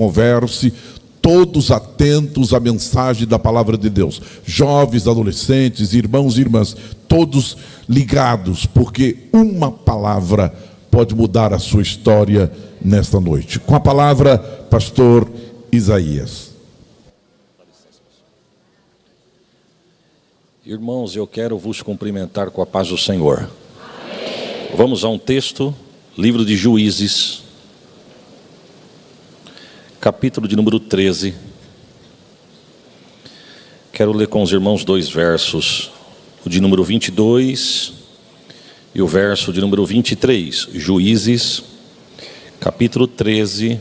converse, todos atentos à mensagem da palavra de Deus. Jovens, adolescentes, irmãos e irmãs, todos ligados, porque uma palavra pode mudar a sua história nesta noite. Com a palavra, pastor Isaías. Irmãos, eu quero vos cumprimentar com a paz do Senhor. Amém. Vamos a um texto, livro de Juízes, capítulo de número 13. Quero ler com os irmãos 2 versos, o de número 22 e o verso de número 23. Juízes, capítulo 13,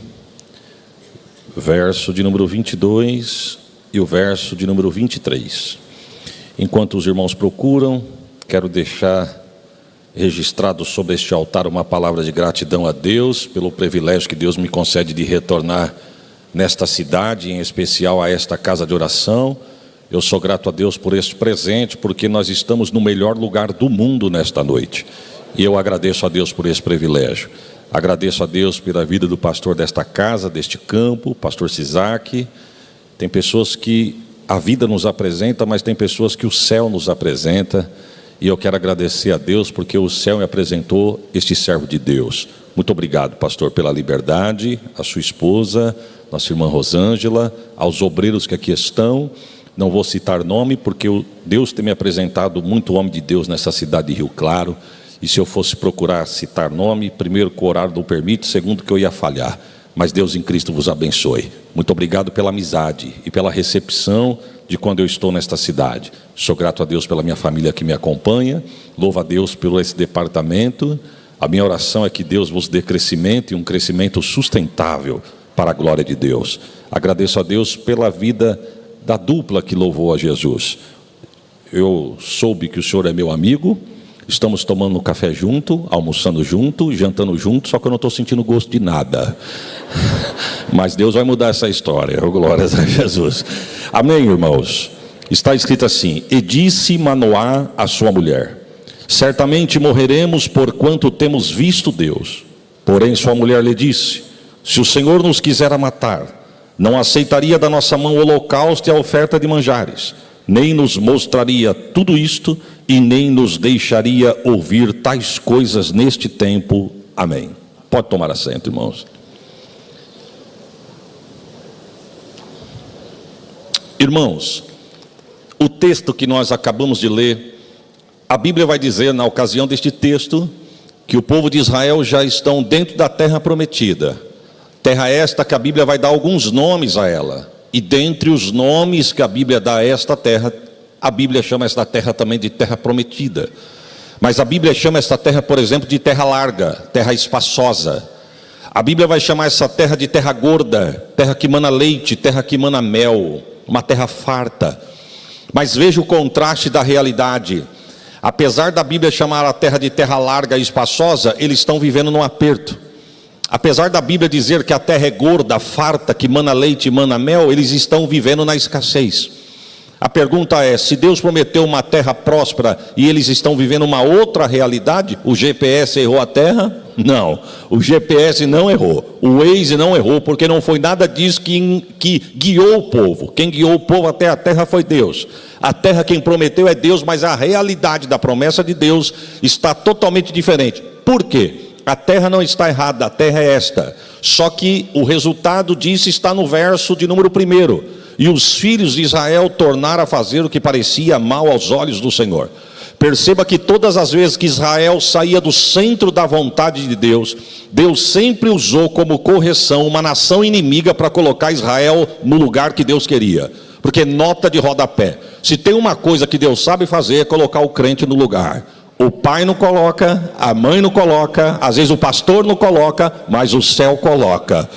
verso de número 22 e o verso de número 23. Enquanto os irmãos procuram, quero deixar registrado sobre este altar uma palavra de gratidão a Deus pelo privilégio que Deus me concede de retornar nesta cidade, em especial a esta casa de oração. Eu sou grato a Deus por este presente, porque nós estamos no melhor lugar do mundo nesta noite. E eu agradeço a Deus por esse privilégio. Agradeço a Deus pela vida do pastor desta casa, deste campo, pastor Sisac. Tem pessoas que a vida nos apresenta, mas tem pessoas que o céu nos apresenta, e eu quero agradecer a Deus, porque o céu me apresentou este servo de Deus. Muito obrigado, pastor, pela liberdade, a sua esposa, nossa irmã Rosângela, aos obreiros que aqui estão. Não vou citar nome, porque Deus tem me apresentado muito homem de Deus nessa cidade de Rio Claro, e se eu fosse procurar citar nome, primeiro que o horário não permite, segundo que eu ia falhar. Mas Deus em Cristo vos abençoe. Muito obrigado pela amizade e pela recepção de quando eu estou nesta cidade. Sou grato a Deus pela minha família que me acompanha. Louvo a Deus pelo esse departamento. A minha oração é que Deus vos dê crescimento, e um crescimento sustentável para a glória de Deus. Agradeço a Deus pela vida da dupla que louvou a Jesus. Eu soube que o senhor é meu amigo. Estamos tomando um café junto, almoçando junto, jantando junto, só que eu não estou sentindo gosto de nada. Mas Deus vai mudar essa história, glórias a Jesus. Amém, irmãos? Está escrito assim: e disse Manoá à sua mulher: certamente morreremos, porquanto temos visto Deus. Porém sua mulher lhe disse: se o Senhor nos quisera matar, não aceitaria da nossa mão o holocausto e a oferta de manjares, nem nos mostraria tudo isto, e nem nos deixaria ouvir tais coisas neste tempo. Amém. Pode tomar assento, irmãos. Irmãos, o texto que nós acabamos de ler, a Bíblia vai dizer, na ocasião deste texto, que o povo de Israel já estão dentro da terra prometida. Terra esta que a Bíblia vai dar alguns nomes a ela. E dentre os nomes que a Bíblia dá a esta terra, a Bíblia chama esta terra também de terra prometida. Mas a Bíblia chama esta terra, por exemplo, de terra larga, terra espaçosa. A Bíblia vai chamar essa terra de terra gorda, terra que mana leite, terra que mana mel, uma terra farta. Mas veja o contraste da realidade. Apesar da Bíblia chamar a terra de terra larga e espaçosa, eles estão vivendo num aperto. Apesar da Bíblia dizer que a terra é gorda, farta, que mana leite e mana mel, eles estão vivendo na escassez. A pergunta é: se Deus prometeu uma terra próspera e eles estão vivendo uma outra realidade, o GPS errou a terra? Não, o GPS não errou, o Waze não errou, porque não foi nada disso que guiou o povo. Quem guiou o povo até a terra foi Deus. A terra quem prometeu é Deus, mas a realidade da promessa de Deus está totalmente diferente. Por quê? A terra não está errada, a terra é esta. Só que o resultado disso está no verso de número 1. E os filhos de Israel tornaram a fazer o que parecia mal aos olhos do Senhor. Perceba que todas as vezes que Israel saía do centro da vontade de Deus, Deus sempre usou como correção uma nação inimiga para colocar Israel no lugar que Deus queria. Porque nota de rodapé: se tem uma coisa que Deus sabe fazer, é colocar o crente no lugar. O pai não coloca, a mãe não coloca, às vezes o pastor não coloca, mas o céu coloca.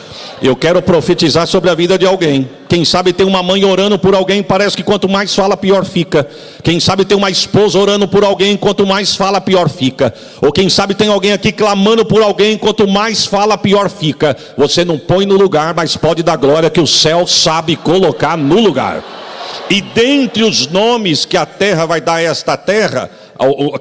Eu quero profetizar sobre a vida de alguém. Quem sabe tem uma mãe orando por alguém, parece que quanto mais fala, pior fica. Quem sabe tem uma esposa orando por alguém, quanto mais fala, pior fica. Ou quem sabe tem alguém aqui clamando por alguém, quanto mais fala, pior fica. Você não põe no lugar, mas pode dar glória que o céu sabe colocar no lugar. E dentre os nomes que a terra vai dar a esta terra,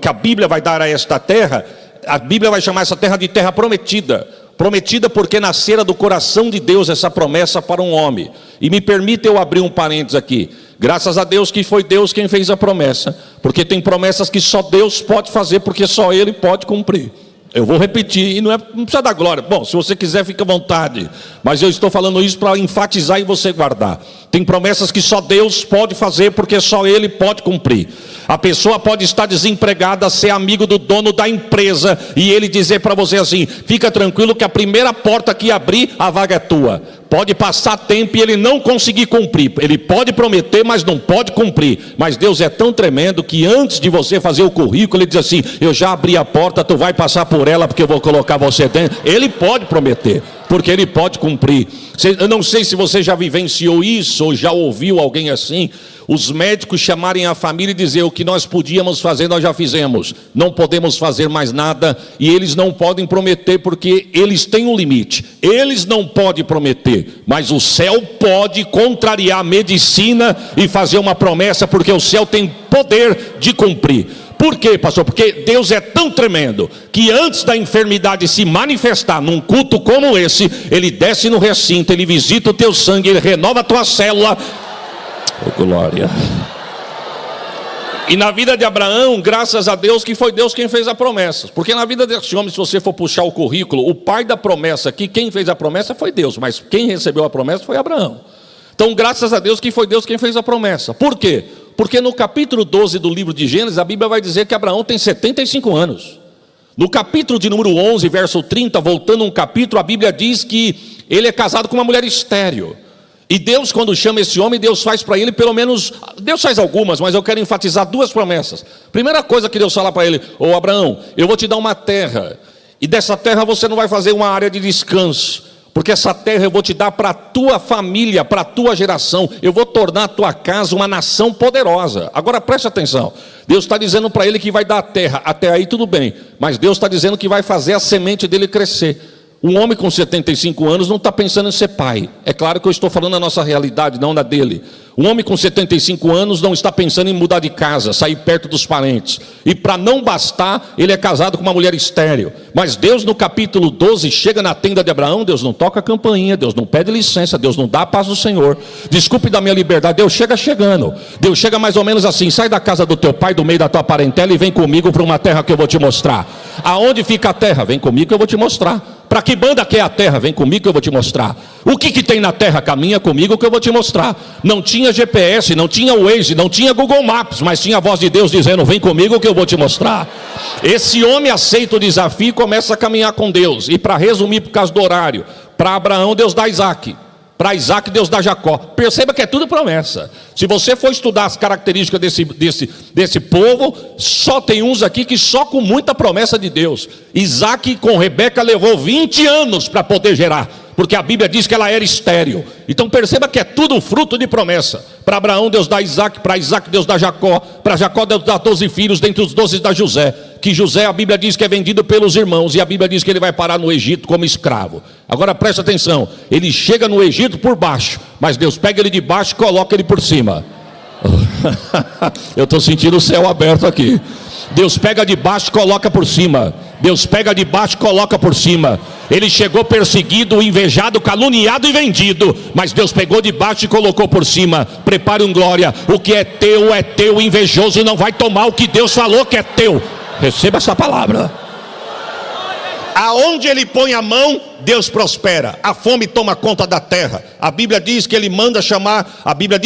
que a Bíblia vai dar a esta terra, a Bíblia vai chamar essa terra de terra prometida, Prometida porque nascera do coração de Deus essa promessa para um homem. E me permita eu abrir um parênteses aqui. Graças a Deus que foi Deus quem fez a promessa. Porque tem promessas que só Deus pode fazer, porque só Ele pode cumprir. Eu vou repetir, e não precisa dar glória. Bom, se você quiser, fica à vontade. Mas eu estou falando isso para enfatizar e você guardar. Tem promessas que só Deus pode fazer, porque só Ele pode cumprir. A pessoa pode estar desempregada, ser amigo do dono da empresa, e ele dizer para você assim: fica tranquilo que a primeira porta que abrir, a vaga é tua. Pode passar tempo e ele não conseguir cumprir. Ele pode prometer, mas não pode cumprir. Mas Deus é tão tremendo que antes de você fazer o currículo, Ele diz assim: eu já abri a porta, tu vai passar por ela, porque eu vou colocar você dentro. Ele pode prometer, porque Ele pode cumprir. Eu não sei se você já vivenciou isso, ou já ouviu alguém assim. Os médicos chamarem a família e dizer: o que nós podíamos fazer, nós já fizemos, não podemos fazer mais nada. E eles não podem prometer, porque eles têm um limite. Eles não podem prometer, mas o céu pode contrariar a medicina e fazer uma promessa, porque o céu tem poder de cumprir. Por quê, pastor? Porque Deus é tão tremendo que antes da enfermidade se manifestar num culto como esse, Ele desce no recinto, Ele visita o teu sangue, Ele renova a tua célula. Oh, glória. E na vida de Abraão, graças a Deus que foi Deus quem fez a promessa. Porque na vida desse homem, se você for puxar o currículo, o pai da promessa aqui, quem fez a promessa foi Deus, mas quem recebeu a promessa foi Abraão. Então graças a Deus que foi Deus quem fez a promessa. Por quê? Porque no capítulo 12 do livro de Gênesis, a Bíblia vai dizer que Abraão tem 75 anos. No capítulo de número 11, verso 30, voltando um capítulo, a Bíblia diz que ele é casado com uma mulher estéril. E Deus, quando chama esse homem, Deus faz para ele pelo menos, Deus faz algumas, mas eu quero enfatizar duas promessas. Primeira coisa que Deus fala para ele: ô Abraão, eu vou te dar uma terra, e dessa terra você não vai fazer uma área de descanso, porque essa terra eu vou te dar para a tua família, para a tua geração. Eu vou tornar a tua casa uma nação poderosa. Agora preste atenção, Deus está dizendo para ele que vai dar a terra. Até aí tudo bem, mas Deus está dizendo que vai fazer a semente dele crescer. Um homem com 75 anos não está pensando em ser pai. É claro que eu estou falando da nossa realidade, não da dele. Um homem com 75 anos não está pensando em mudar de casa, sair perto dos parentes. E para não bastar, ele é casado com uma mulher estéril. Mas Deus, no capítulo 12, chega na tenda de Abraão. Deus não toca a campainha, Deus não pede licença, Deus não dá a paz do Senhor. Desculpe da minha liberdade, Deus chega chegando. Deus chega mais ou menos assim: sai da casa do teu pai, do meio da tua parentela, e vem comigo para uma terra que eu vou te mostrar. Aonde fica a terra? Vem comigo que eu vou te mostrar. Para que banda que é a terra? Vem comigo que eu vou te mostrar. O que tem na terra? Caminha comigo que eu vou te mostrar. Não tinha GPS, não tinha Waze, não tinha Google Maps, mas tinha a voz de Deus dizendo: vem comigo que eu vou te mostrar. Esse homem aceita o desafio e começa a caminhar com Deus. E para resumir, por causa do horário, para Abraão Deus dá Isaac, para Isaac Deus dá Jacó. Perceba que é tudo promessa. Se você for estudar as características desse povo, só tem uns aqui que só com muita promessa de Deus. Isaac com Rebeca levou 20 anos para poder gerar, porque a Bíblia diz que ela era estéril. Então perceba que é tudo fruto de promessa. Para Abraão Deus dá Isaac, para Isaac Deus dá Jacó, para Jacó Deus dá 12 filhos, dentre os 12 dá José. Que José, a Bíblia diz que é vendido pelos irmãos, e a Bíblia diz que ele vai parar no Egito como escravo. Agora preste atenção, ele chega no Egito por baixo, mas Deus pega ele de baixo e coloca ele por cima. Eu estou sentindo o céu aberto aqui. Deus pega de baixo e coloca por cima. Deus pega de baixo e coloca por cima. Ele chegou perseguido, invejado, caluniado e vendido, mas Deus pegou de baixo e colocou por cima. Prepare um glória. O que é teu, invejoso não vai tomar o que Deus falou que é teu. Receba essa palavra. Aonde ele põe a mão, Deus prospera. A fome toma conta da terra. A Bíblia diz que ele manda chamar. A Bíblia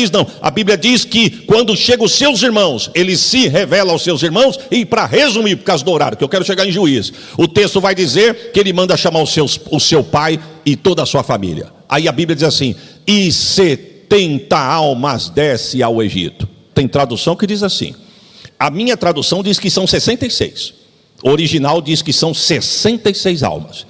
diz que quando chegam os seus irmãos, ele se revela aos seus irmãos. E para resumir, por causa do horário, que eu quero chegar em Juízes, o texto vai dizer que ele manda chamar o seu pai e toda a sua família. Aí a Bíblia diz assim: e 70 almas desce ao Egito. Tem tradução que diz assim. A minha tradução diz que são 66. O original diz que são 66 almas.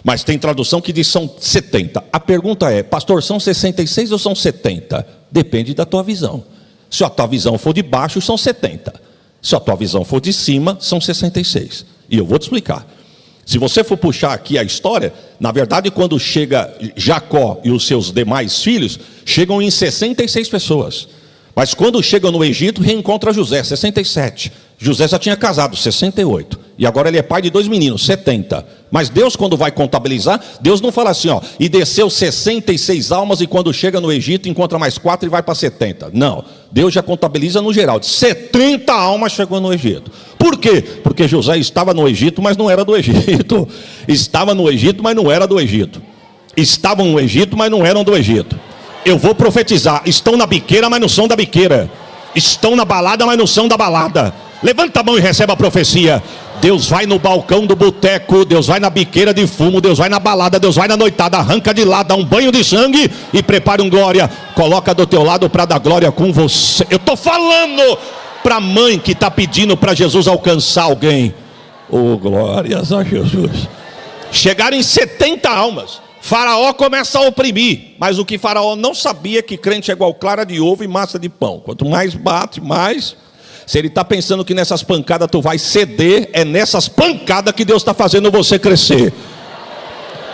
Mas tem tradução que diz que são 70. A pergunta é: pastor, são 66 ou são 70? Depende da tua visão. Se a tua visão for de baixo, são 70. Se a tua visão for de cima, são 66. E eu vou te explicar. Se você for puxar aqui a história, na verdade, quando chega Jacó e os seus demais filhos, chegam em 66 pessoas. Mas quando chegam no Egito, reencontra José, 67. José já tinha casado, 68. E agora ele é pai de 2 meninos, 70. Mas Deus, quando vai contabilizar, Deus não fala assim, ó, e desceu 66 almas e quando chega no Egito encontra mais 4 e vai para 70. Não, Deus já contabiliza no geral. 70 almas chegou no Egito. Por quê? Porque José estava no Egito, mas não era do Egito. Estava no Egito, mas não era do Egito. Estavam no Egito, mas não eram do Egito. Eu vou profetizar, estão na biqueira, mas não são da biqueira. Estão na balada, mas não são da balada. Levanta a mão e receba a profecia. Deus vai no balcão do boteco, Deus vai na biqueira de fumo, Deus vai na balada, Deus vai na noitada, arranca de lá, dá um banho de sangue e prepara um glória. Coloca do teu lado para dar glória com você. Eu estou falando para a mãe que está pedindo para Jesus alcançar alguém. Oh, glórias a Jesus. Chegaram em 70 almas. Faraó começa a oprimir, mas o que Faraó não sabia é que crente é igual clara de ovo e massa de pão. Quanto mais bate, mais. Se ele está pensando que nessas pancadas tu vai ceder, é nessas pancadas que Deus está fazendo você crescer.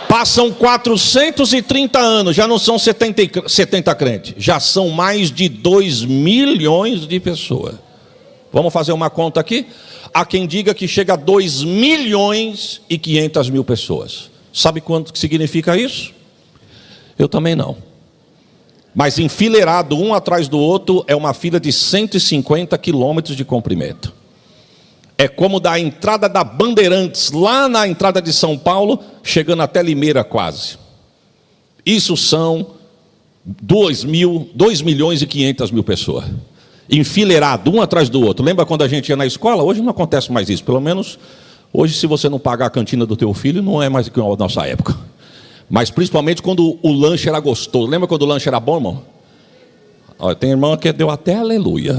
Passam 430 anos, já não são 70 crentes, já são mais de 2 milhões de pessoas. Vamos fazer uma conta aqui? Há quem diga que chega a 2 milhões e 500 mil pessoas. Sabe quanto que significa isso? Eu também não. Mas enfileirado um atrás do outro é uma fila de 150 quilômetros de comprimento. É como da entrada da Bandeirantes, lá na entrada de São Paulo, chegando até Limeira quase. Isso são 2 milhões e 500 mil pessoas. Enfileirado um atrás do outro. Lembra quando a gente ia na escola? Hoje não acontece mais isso. Pelo menos hoje, se você não pagar a cantina do teu filho, não é mais que a nossa época. Mas principalmente quando o lanche era gostoso. Lembra quando o lanche era bom, irmão? Olha, tem irmão que deu até aleluia.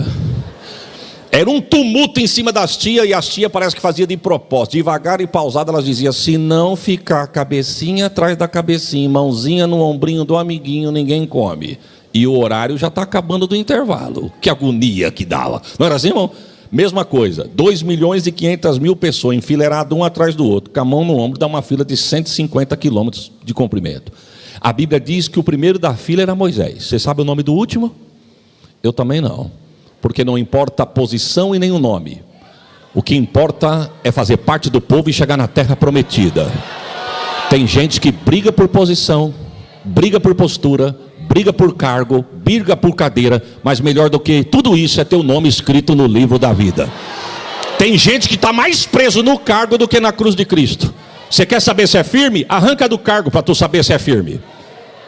Era um tumulto em cima das tias, e as tias parece que fazia de propósito. Devagar e pausada elas diziam, se não ficar cabecinha atrás da cabecinha, mãozinha no ombrinho do amiguinho, ninguém come. E o horário já está acabando do intervalo. Que agonia que dava. Não era assim, irmão? Mesma coisa, 2 milhões e 500 mil pessoas enfileiradas um atrás do outro, com a mão no ombro, dá uma fila de 150 quilômetros de comprimento. A Bíblia diz que o primeiro da fila era Moisés. Você sabe o nome do último? Eu também não, porque não importa a posição e nem o nome. O que importa é fazer parte do povo e chegar na terra prometida. Tem gente que briga por posição, briga por postura, briga por cargo, briga por cadeira, mas melhor do que tudo isso é ter o nome escrito no livro da vida. Tem gente que está mais preso no cargo do que na cruz de Cristo. Você quer saber se é firme? Arranca do cargo para tu saber se é firme.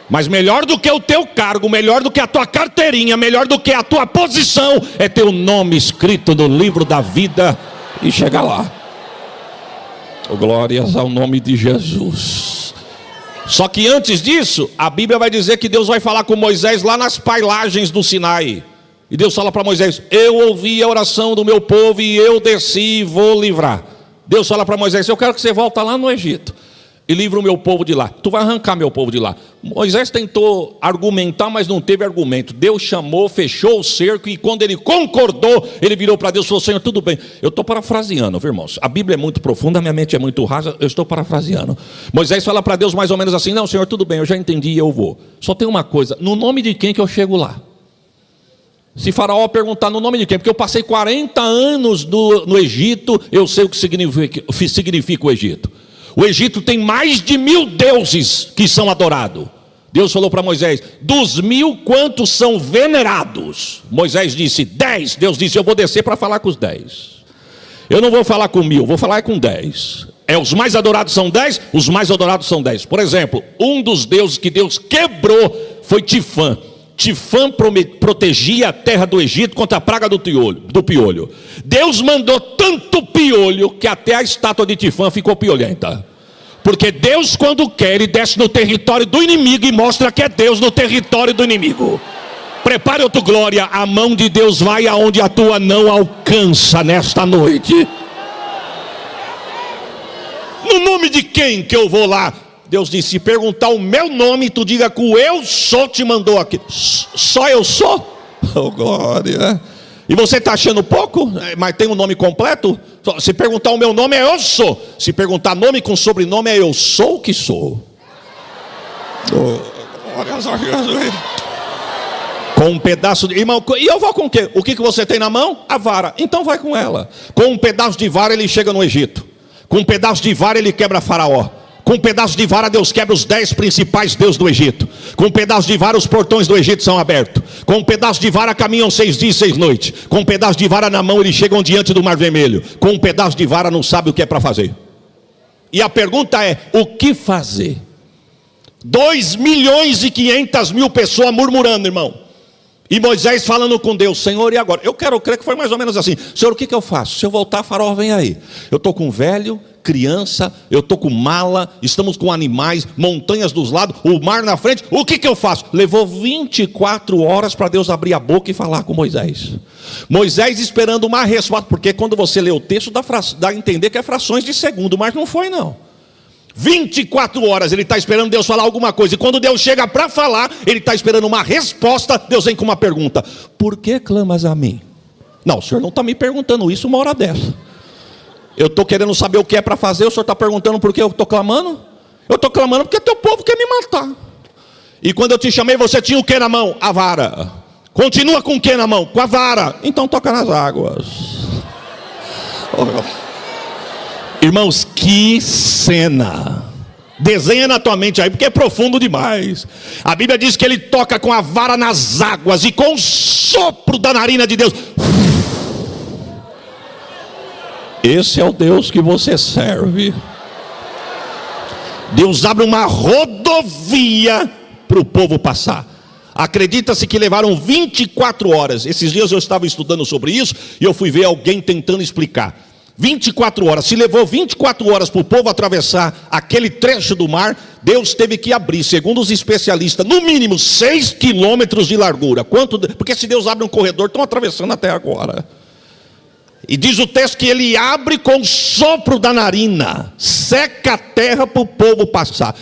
Mas melhor do que o teu cargo, melhor do que a tua carteirinha, melhor do que a tua posição, é ter o nome escrito no livro da vida e chegar lá. Oh, glórias ao nome de Jesus. Só que antes disso, a Bíblia vai dizer que Deus vai falar com Moisés lá nas pailagens do Sinai. E Deus fala para Moisés, eu ouvi a oração do meu povo e eu desci e vou livrar. Deus fala para Moisés, eu quero que você volte lá no Egito e livre o meu povo de lá. Tu vai arrancar meu povo de lá. Moisés tentou argumentar, mas não teve argumento. Deus chamou, fechou o cerco, e quando ele concordou, ele virou para Deus e falou, Senhor, tudo bem. Eu estou parafraseando, viu, irmãos? A Bíblia é muito profunda, a minha mente é muito rasa, eu estou parafraseando. Moisés fala para Deus mais ou menos assim, não, Senhor, tudo bem, eu já entendi, eu vou. Só tem uma coisa, no nome de quem que eu chego lá? Se Faraó perguntar no nome de quem, porque eu passei 40 anos no Egito, eu sei o que significa o Egito. O Egito tem mais de 1000 deuses que são adorados. Deus falou para Moisés, dos 1000 quantos são venerados? Moisés disse 10, Deus disse, eu vou descer para falar com os 10. Eu não vou falar com 1000, vou falar com 10. Os mais adorados são 10, os mais adorados são 10. Por exemplo, um dos deuses que Deus quebrou foi Tifã. Tifã protegia a terra do Egito contra a praga do piolho. Deus mandou tanto piolho que até a estátua de Tifã ficou piolhenta. Porque Deus, quando quer, ele desce no território do inimigo e mostra que é Deus no território do inimigo. Prepare a tua glória, a mão de Deus vai aonde a tua não alcança nesta noite. No nome de quem que eu vou lá? Deus disse, se perguntar o meu nome, tu diga que o eu sou te mandou aqui. Só eu sou? Oh, glória. E você está achando pouco? Mas tem um nome completo? Se perguntar o meu nome, é eu sou. Se perguntar nome com sobrenome, é eu sou o que sou. Oh, glória a Deus. Com um pedaço de... Irmão, e eu vou com o quê? O que você tem na mão? A vara. Então vai com ela. Com um pedaço de vara ele chega no Egito. Com um pedaço de vara ele quebra Faraó. Com um pedaço de vara Deus quebra os 10 principais deuses do Egito. Com um pedaço de vara os portões do Egito são abertos. Com um pedaço de vara caminham 6 dias e 6 noites. Com um pedaço de vara na mão eles chegam diante do Mar Vermelho. Com um pedaço de vara não sabe o que é para fazer. E a pergunta é, o que fazer? 2.500.000 pessoas murmurando, irmão. E Moisés falando com Deus, Senhor, e agora? Eu quero crer que foi mais ou menos assim. Senhor, o que eu faço? Se eu voltar, Faraó vem aí. Eu estou com velho, criança, eu estou com mala, estamos com animais, montanhas dos lados, o mar na frente. O que eu faço? Levou 24 horas para Deus abrir a boca e falar com Moisés. Moisés esperando uma resposta, porque quando você lê o texto dá a entender que é frações de segundo, mas não foi não. 24 horas ele está esperando Deus falar alguma coisa. E quando Deus chega para falar, ele está esperando uma resposta. Deus vem com uma pergunta: por que clamas a mim? Não, o senhor não está me perguntando isso uma hora dessa. Eu estou querendo saber o que é para fazer. O senhor está perguntando por que eu estou clamando? Eu estou clamando porque teu povo quer me matar. E quando eu te chamei, você tinha o que na mão? A vara. Continua com o que na mão? Com a vara. Então toca nas águas. Irmãos, que cena. Desenha na tua mente aí, porque é profundo demais. A Bíblia diz que ele toca com a vara nas águas e com o sopro da narina de Deus. Esse é o Deus que você serve. Deus abre uma rodovia para o povo passar. Acredita-se que levaram 24 horas. Esses dias eu estava estudando sobre isso e eu fui ver alguém tentando explicar. 24 horas, se levou 24 horas para o povo atravessar aquele trecho do mar, Deus teve que abrir, segundo os especialistas, no mínimo 6 quilômetros de largura. Porque se Deus abre um corredor, estão atravessando até agora. E diz o texto que ele abre com o sopro da narina, seca a terra para o povo passar.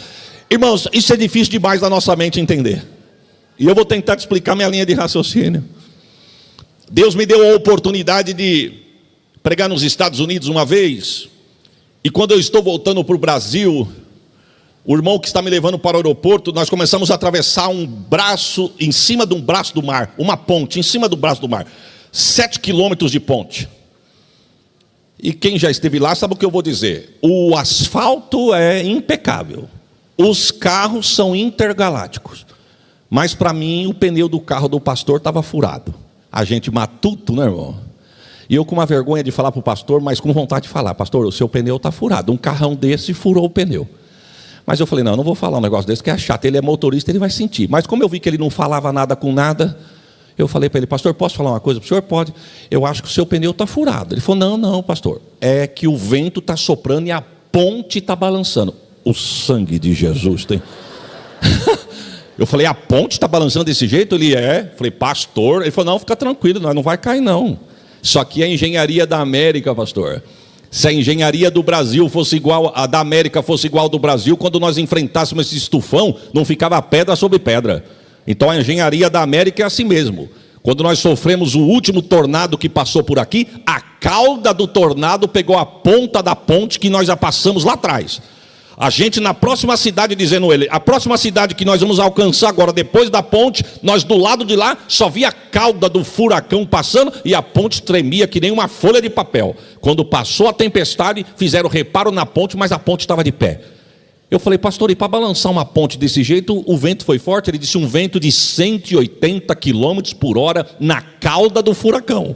Irmãos, isso é difícil demais da nossa mente entender. E eu vou tentar te explicar minha linha de raciocínio. Deus me deu a oportunidade de pregar nos Estados Unidos uma vez, e quando eu estou voltando para o Brasil, o irmão que está me levando para o aeroporto, nós começamos a atravessar um braço, em cima de um braço do mar, uma ponte, em cima do braço do mar, 7 quilômetros de ponte. E quem já esteve lá sabe o que eu vou dizer, o asfalto é impecável, os carros são intergalácticos, mas para mim o pneu do carro do pastor estava furado. A gente matuto, né, irmão? E eu com uma vergonha de falar para o pastor, mas com vontade de falar: pastor, o seu pneu está furado. Um carrão desse furou o pneu. Mas eu falei: não vou falar um negócio desse que é chato. Ele é motorista, ele vai sentir. Mas como eu vi que ele não falava nada com nada, eu falei para ele: pastor, posso falar uma coisa para o senhor? Pode. Eu acho que o seu pneu está furado. Ele falou: não, pastor. É que o vento está soprando e a ponte está balançando. O sangue de Jesus tem... Eu falei: a ponte está balançando desse jeito? Ele é. Eu falei: pastor. Ele falou: não, fica tranquilo, não vai cair não. Só que a engenharia da América, pastor, se a engenharia do Brasil fosse igual, a da América fosse igual ao do Brasil, quando nós enfrentássemos esse estufão, não ficava pedra sobre pedra. Então a engenharia da América é assim mesmo. Quando nós sofremos o último tornado que passou por aqui, a cauda do tornado pegou a ponta da ponte que nós já passamos lá atrás. A gente na próxima cidade, dizendo ele, a próxima cidade que nós vamos alcançar agora, depois da ponte, nós do lado de lá só via a cauda do furacão passando e a ponte tremia que nem uma folha de papel. Quando passou a tempestade, fizeram reparo na ponte, mas a ponte estava de pé. Eu falei: pastor, e para balançar uma ponte desse jeito, o vento foi forte? Ele disse: um vento de 180 km por hora na cauda do furacão.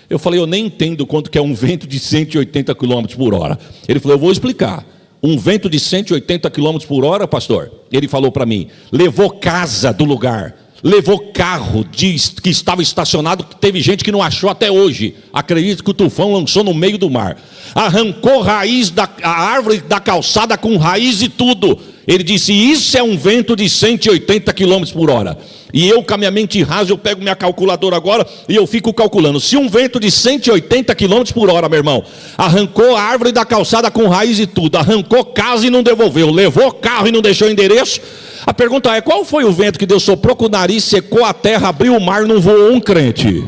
Eu falei: eu nem entendo quanto que é um vento de 180 km por hora. Ele falou: eu vou explicar. Um vento de 180 km por hora, pastor, ele falou para mim, levou casa do lugar, levou carro que estava estacionado, que teve gente que não achou até hoje. Acredito que o tufão lançou no meio do mar. Arrancou a árvore da calçada com raiz e tudo. Ele disse: isso é um vento de 180 km por hora. E eu, com a minha mente rasa, eu pego minha calculadora agora e eu fico calculando. Se um vento de 180 km por hora, meu irmão, arrancou a árvore da calçada com raiz e tudo, arrancou casa e não devolveu, levou carro e não deixou endereço, a pergunta é: qual foi o vento que Deus soprou com o nariz, secou a terra, abriu o mar, não voou um crente?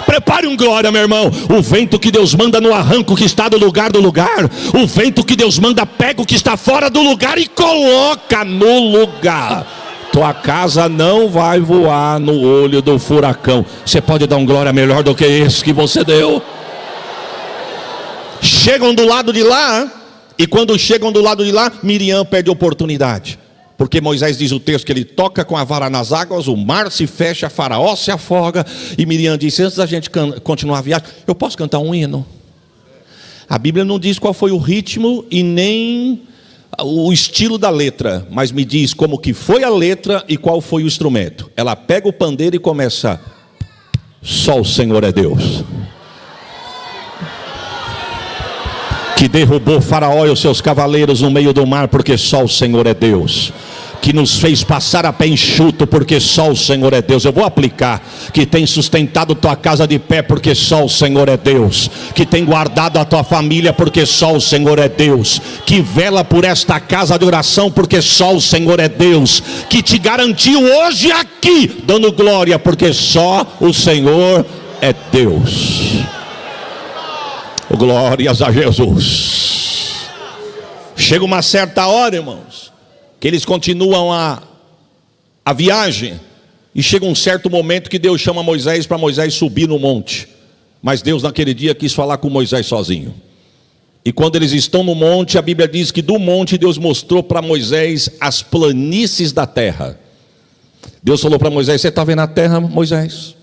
Prepare um glória, meu irmão. O vento que Deus manda no arranco que está do lugar. O vento que Deus manda pega o que está fora do lugar e coloca no lugar. Tua casa não vai voar no olho do furacão. Você pode dar um glória melhor do que esse que você deu? Chegam do lado de lá, e quando chegam do lado de lá, Miriam perde a oportunidade. Porque Moisés diz o texto que ele toca com a vara nas águas, o mar se fecha, Faraó se afoga. E Miriam disse: antes da gente continuar a viagem, eu posso cantar um hino? A Bíblia não diz qual foi o ritmo e nem o estilo da letra, mas me diz como que foi a letra e qual foi o instrumento. Ela pega o pandeiro e começa: só o Senhor é Deus, que derrubou Faraó e os seus cavaleiros no meio do mar, porque só o Senhor é Deus, que nos fez passar a pé enxuto, porque só o Senhor é Deus. Eu vou aplicar: que tem sustentado tua casa de pé, porque só o Senhor é Deus, que tem guardado a tua família, porque só o Senhor é Deus, que vela por esta casa de oração, porque só o Senhor é Deus, que te garantiu hoje aqui, dando glória, porque só o Senhor é Deus. Glórias a Jesus. Chega uma certa hora, irmãos, que eles continuam a viagem, e chega um certo momento que Deus chama Moisés para Moisés subir no monte. Mas Deus naquele dia quis falar com Moisés sozinho. E quando eles estão no monte, a Bíblia diz que do monte Deus mostrou para Moisés as planícies da terra. Deus falou para Moisés: você está vendo a terra, Moisés?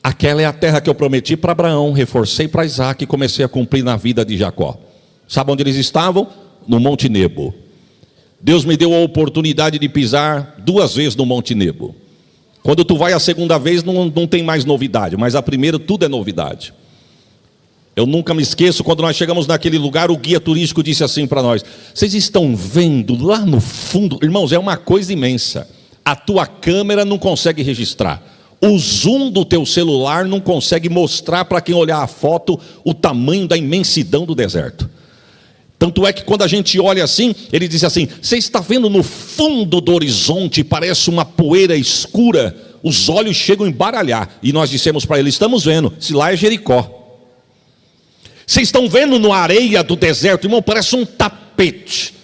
Aquela é a terra que eu prometi para Abraão, reforcei para Isaac e comecei a cumprir na vida de Jacó. Sabe onde eles estavam? No Monte Nebo. Deus me deu a oportunidade de pisar 2 vezes no Monte Nebo. Quando tu vai a segunda vez não tem mais novidade, mas a primeira tudo é novidade. Eu nunca me esqueço, quando nós chegamos naquele lugar, o guia turístico disse assim para nós: vocês estão vendo lá no fundo? Irmãos, é uma coisa imensa. A tua câmera não consegue registrar. O zoom do teu celular não consegue mostrar para quem olhar a foto o tamanho da imensidão do deserto. Tanto é que quando a gente olha assim, ele diz assim: você está vendo no fundo do horizonte, parece uma poeira escura, os olhos chegam a embaralhar. E nós dissemos para ele: estamos vendo, se lá é Jericó. Vocês estão vendo na areia do deserto, irmão, parece um tapete,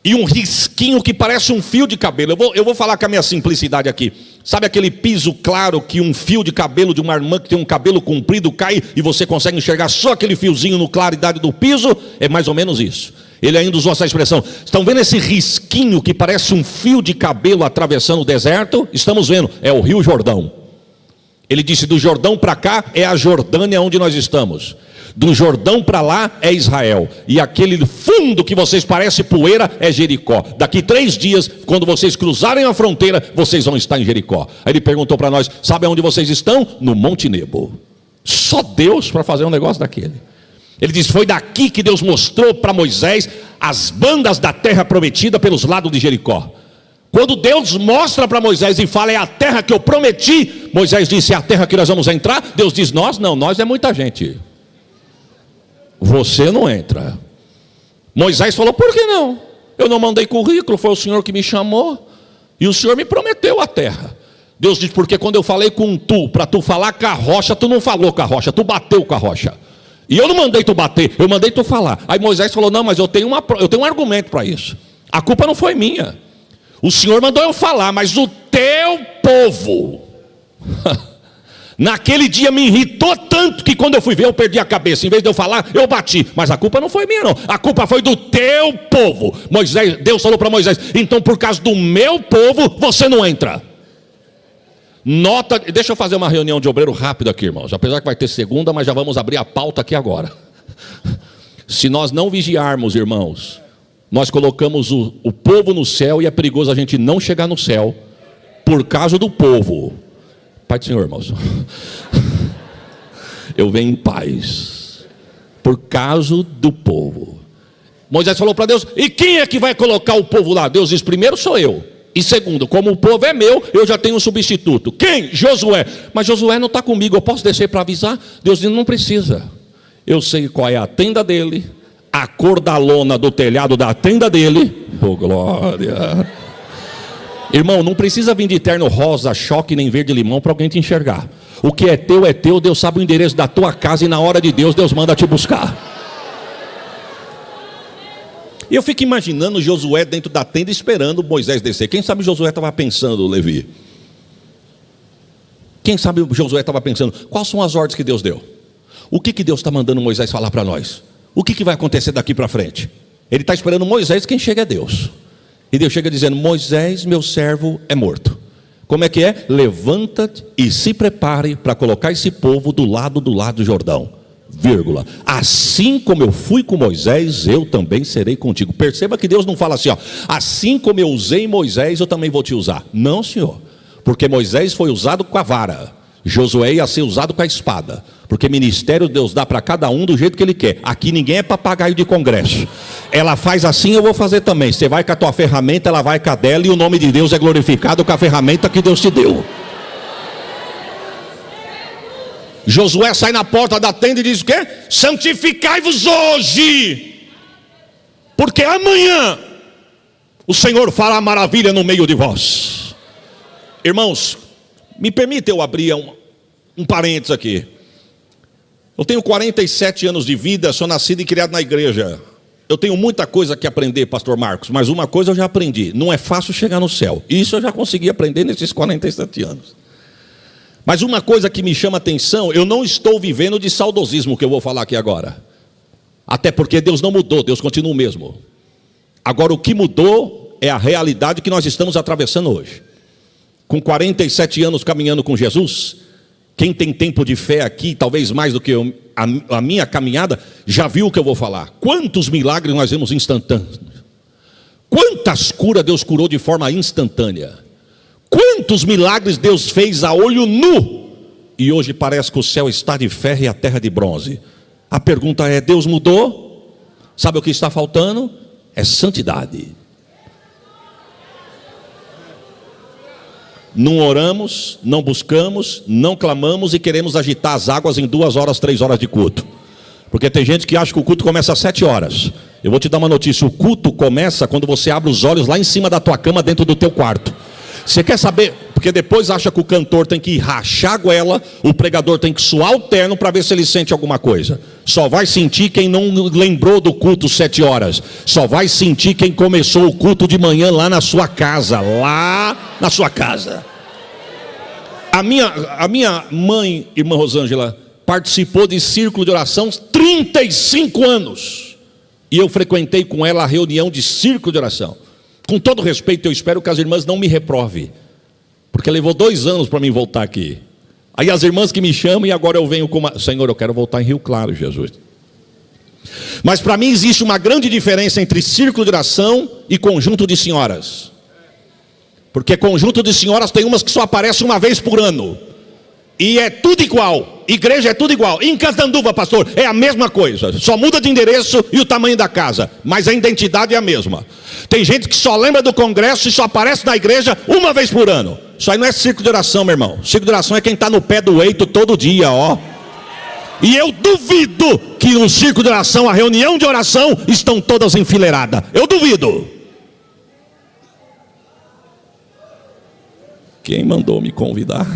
e um risquinho que parece um fio de cabelo. Eu vou falar com a minha simplicidade aqui. Sabe aquele piso claro que um fio de cabelo de uma irmã que tem um cabelo comprido cai e você consegue enxergar só aquele fiozinho no claridade do piso? É mais ou menos isso. Ele ainda usou essa expressão. Estão vendo esse risquinho que parece um fio de cabelo atravessando o deserto? Estamos vendo, é o Rio Jordão. Ele disse: do Jordão para cá é a Jordânia onde nós estamos. Do Jordão para lá é Israel. E aquele fundo que vocês parecem poeira é Jericó. Daqui 3 dias, quando vocês cruzarem a fronteira, vocês vão estar em Jericó. Aí ele perguntou para nós: sabe onde vocês estão? No Monte Nebo. Só Deus para fazer um negócio daquele. Ele disse: foi daqui que Deus mostrou para Moisés as bandas da terra prometida pelos lados de Jericó. Quando Deus mostra para Moisés e fala: é a terra que eu prometi, Moisés disse: é a terra que nós vamos entrar? Deus diz: nós não, nós é muita gente, você não entra. Moisés falou: por que não? Eu não mandei currículo, foi o Senhor que me chamou, e o Senhor me prometeu a terra. Deus diz: porque quando eu falei com tu, para tu falar com a rocha, tu não falou com a rocha, tu bateu com a rocha. E eu não mandei tu bater, eu mandei tu falar. Aí Moisés falou: não, mas eu tenho um argumento para isso. A culpa não foi minha. O Senhor mandou eu falar, mas o teu povo naquele dia me irritou tanto que quando eu fui ver eu perdi a cabeça. Em vez de eu falar, eu bati. Mas a culpa não foi minha não, a culpa foi do teu povo. Deus falou para Moisés: então por causa do meu povo você não entra. Nota, deixa eu fazer uma reunião de obreiro rápido aqui, irmãos. Apesar que vai ter segunda, mas já vamos abrir a pauta aqui agora. Se nós não vigiarmos, irmãos, nós colocamos o povo no céu, e é perigoso a gente não chegar no céu por causa do povo. Pai do Senhor, irmãos, eu venho em paz por causa do povo. Moisés falou para Deus: e quem é que vai colocar o povo lá? Deus diz: primeiro sou eu, e segundo, como o povo é meu, eu já tenho um substituto. Quem? Josué. Mas Josué não está comigo, eu posso descer para avisar? Deus diz: não precisa, eu sei qual é a tenda dele, a cor da lona do telhado da tenda dele. Oh glória. Irmão, não precisa vir de terno rosa, choque, nem verde limão para alguém te enxergar. O que é teu, Deus sabe o endereço da tua casa, e na hora de Deus, Deus manda te buscar. E eu fico imaginando Josué dentro da tenda esperando Moisés descer. Quem sabe Josué estava pensando, Levi? Quem sabe Josué estava pensando, quais são as ordens que Deus deu? O que Deus está mandando Moisés falar para nós? O que vai acontecer daqui para frente? Ele está esperando Moisés, quem chega é Deus. E Deus chega dizendo, Moisés, meu servo, é morto. Como é que é? Levanta-te e se prepare para colocar esse povo do lado do Jordão. Vírgula. Assim como eu fui com Moisés, eu também serei contigo. Perceba que Deus não fala assim, ó, assim como eu usei Moisés, eu também vou te usar. Não, Senhor. Porque Moisés foi usado com a vara, Josué ia ser usado com a espada. Porque ministério Deus dá para cada um do jeito que Ele quer. Aqui ninguém é papagaio de congresso. Ela faz assim, eu vou fazer também. Você vai com a tua ferramenta, ela vai com a dela, e o nome de Deus é glorificado com a ferramenta que Deus te deu. Josué sai na porta da tenda e diz o quê? Santificai-vos hoje, porque amanhã o Senhor fará maravilha no meio de vós. Irmãos, me permita eu abrir um parênteses aqui. Eu tenho 47 anos de vida, sou nascido e criado na igreja. Eu tenho muita coisa que aprender, pastor Marcos, mas uma coisa eu já aprendi: não é fácil chegar no céu. Isso eu já consegui aprender nesses 47 anos. Mas uma coisa que me chama a atenção, eu não estou vivendo de saudosismo, que eu vou falar aqui agora. Até porque Deus não mudou, Deus continua o mesmo. Agora o que mudou é a realidade que nós estamos atravessando hoje. Com 47 anos caminhando com Jesus, quem tem tempo de fé aqui, talvez mais do que a minha caminhada, já viu o que eu vou falar. Quantos milagres nós vemos instantâneos? Quantas curas Deus curou de forma instantânea? Quantos milagres Deus fez a olho nu? E hoje parece que o céu está de ferro e a terra de bronze. A pergunta é, Deus mudou? Sabe o que está faltando? É santidade. Não oramos, não buscamos, não clamamos e queremos agitar as águas em 2 horas, 3 horas de culto. Porque tem gente que acha que o culto começa às 7 horas. Eu vou te dar uma notícia: o culto começa quando você abre os olhos lá em cima da tua cama, dentro do teu quarto. Você quer saber? Porque depois acha que o cantor tem que rachar a goela, o pregador tem que suar o terno para ver se ele sente alguma coisa. Só vai sentir quem não lembrou do culto 7 horas. Só vai sentir quem começou o culto de manhã lá na sua casa. Lá na sua casa. A minha mãe, irmã Rosângela, participou de círculo de oração 35 anos. E eu frequentei com ela a reunião de círculo de oração. Com todo respeito, eu espero que as irmãs não me reprovem, porque levou 2 anos para mim voltar aqui. Aí as irmãs que me chamam, e agora eu venho com uma... Senhor, eu quero voltar em Rio Claro, Jesus. Mas para mim existe uma grande diferença entre círculo de oração e conjunto de senhoras. Porque conjunto de senhoras tem umas que só aparecem uma vez por ano. E é tudo igual. Igreja é tudo igual. Em Catanduva, pastor, é a mesma coisa. Só muda de endereço e o tamanho da casa, mas a identidade é a mesma. Tem gente que só lembra do congresso e só aparece na igreja uma vez por ano. Isso aí não é círculo de oração, meu irmão. Círculo de oração é quem está no pé do eito todo dia, ó. E eu duvido que no círculo de oração, a reunião de oração, estão todas enfileiradas. Eu duvido. Quem mandou me convidar?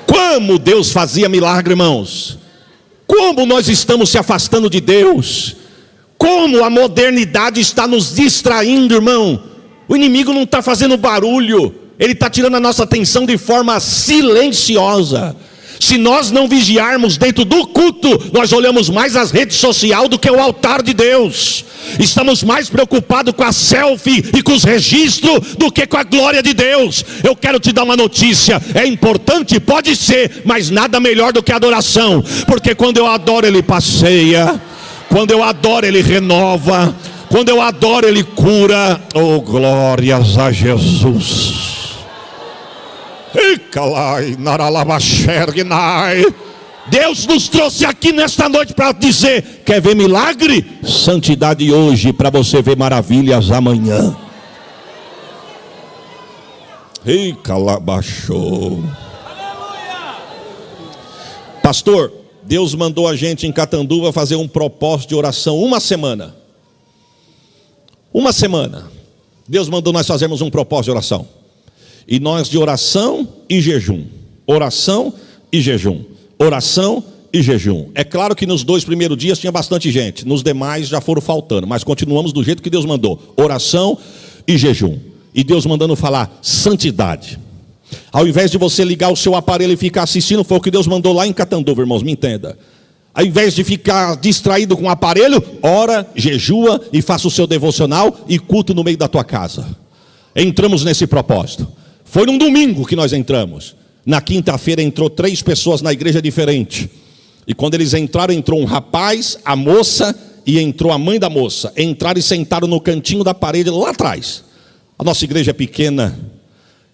Como Deus fazia milagre, irmãos. Como nós estamos se afastando de Deus. Como a modernidade está nos distraindo, irmão. O inimigo não está fazendo barulho. Ele está tirando a nossa atenção de forma silenciosa. Se nós não vigiarmos dentro do culto, nós olhamos mais as redes sociais do que o altar de Deus. Estamos mais preocupados com a selfie e com os registros do que com a glória de Deus. Eu quero te dar uma notícia: é importante, pode ser, mas nada melhor do que a adoração. Porque quando eu adoro, Ele passeia. Quando eu adoro, Ele renova. Quando eu adoro, Ele cura. Oh, glórias a Jesus. Deus nos trouxe aqui nesta noite para dizer: quer ver milagre? Santidade hoje, para você ver maravilhas amanhã. Ei, calabachou. Pastor, Deus mandou a gente em Catanduva fazer um propósito de oração 1 semana. 1 semana. Deus mandou nós fazermos um propósito de oração. E nós de oração e jejum. Oração e jejum. Oração e jejum. É claro que nos 2 primeiros dias tinha bastante gente, nos demais já foram faltando, mas continuamos do jeito que Deus mandou: oração e jejum. E Deus mandando falar santidade. Ao invés de você ligar o seu aparelho e ficar assistindo, foi o que Deus mandou lá em Catanduva, irmãos, me entenda. Ao invés de ficar distraído com o aparelho, ora, jejua e faça o seu devocional e culto no meio da tua casa. Entramos nesse propósito. Foi num domingo que nós entramos. Na quinta-feira entrou 3 pessoas na igreja diferente. E quando eles entraram, entrou um rapaz, a moça e entrou a mãe da moça. Entraram e sentaram no cantinho da parede lá atrás. A nossa igreja é pequena,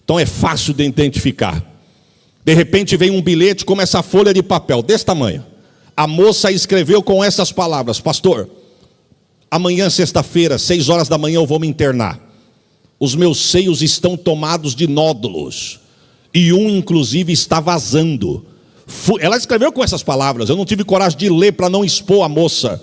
então é fácil de identificar. De repente vem um bilhete como essa folha de papel, desse tamanho. A moça escreveu com essas palavras: pastor, amanhã sexta-feira, 6 horas da manhã eu vou me internar. Os meus seios estão tomados de nódulos. E um inclusive está vazando. Ela escreveu com essas palavras, eu não tive coragem de ler para não expor a moça.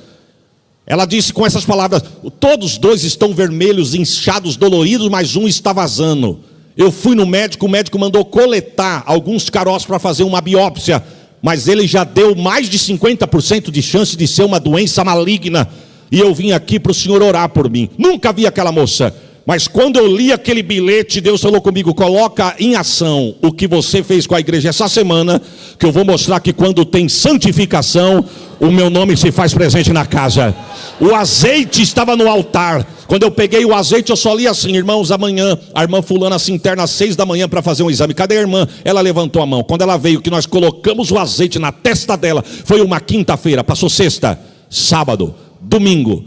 Ela disse com essas palavras: todos os 2 estão vermelhos, inchados, doloridos, mas um está vazando. Eu fui no médico, o médico mandou coletar alguns caroços para fazer uma biópsia, mas ele já deu mais de 50% de chance de ser uma doença maligna. E eu vim aqui para o senhor orar por mim. Nunca vi aquela moça, mas quando eu li aquele bilhete, Deus falou comigo: coloca em ação o que você fez com a igreja essa semana, que eu vou mostrar que quando tem santificação, o meu nome se faz presente na casa. O azeite estava no altar. Quando eu peguei o azeite, eu só li assim: irmãos, amanhã a irmã fulana se interna às 6 da manhã para fazer um exame. Cadê a irmã? Ela levantou a mão. Quando ela veio, que nós colocamos o azeite na testa dela, foi uma quinta-feira. Passou sexta, sábado, domingo,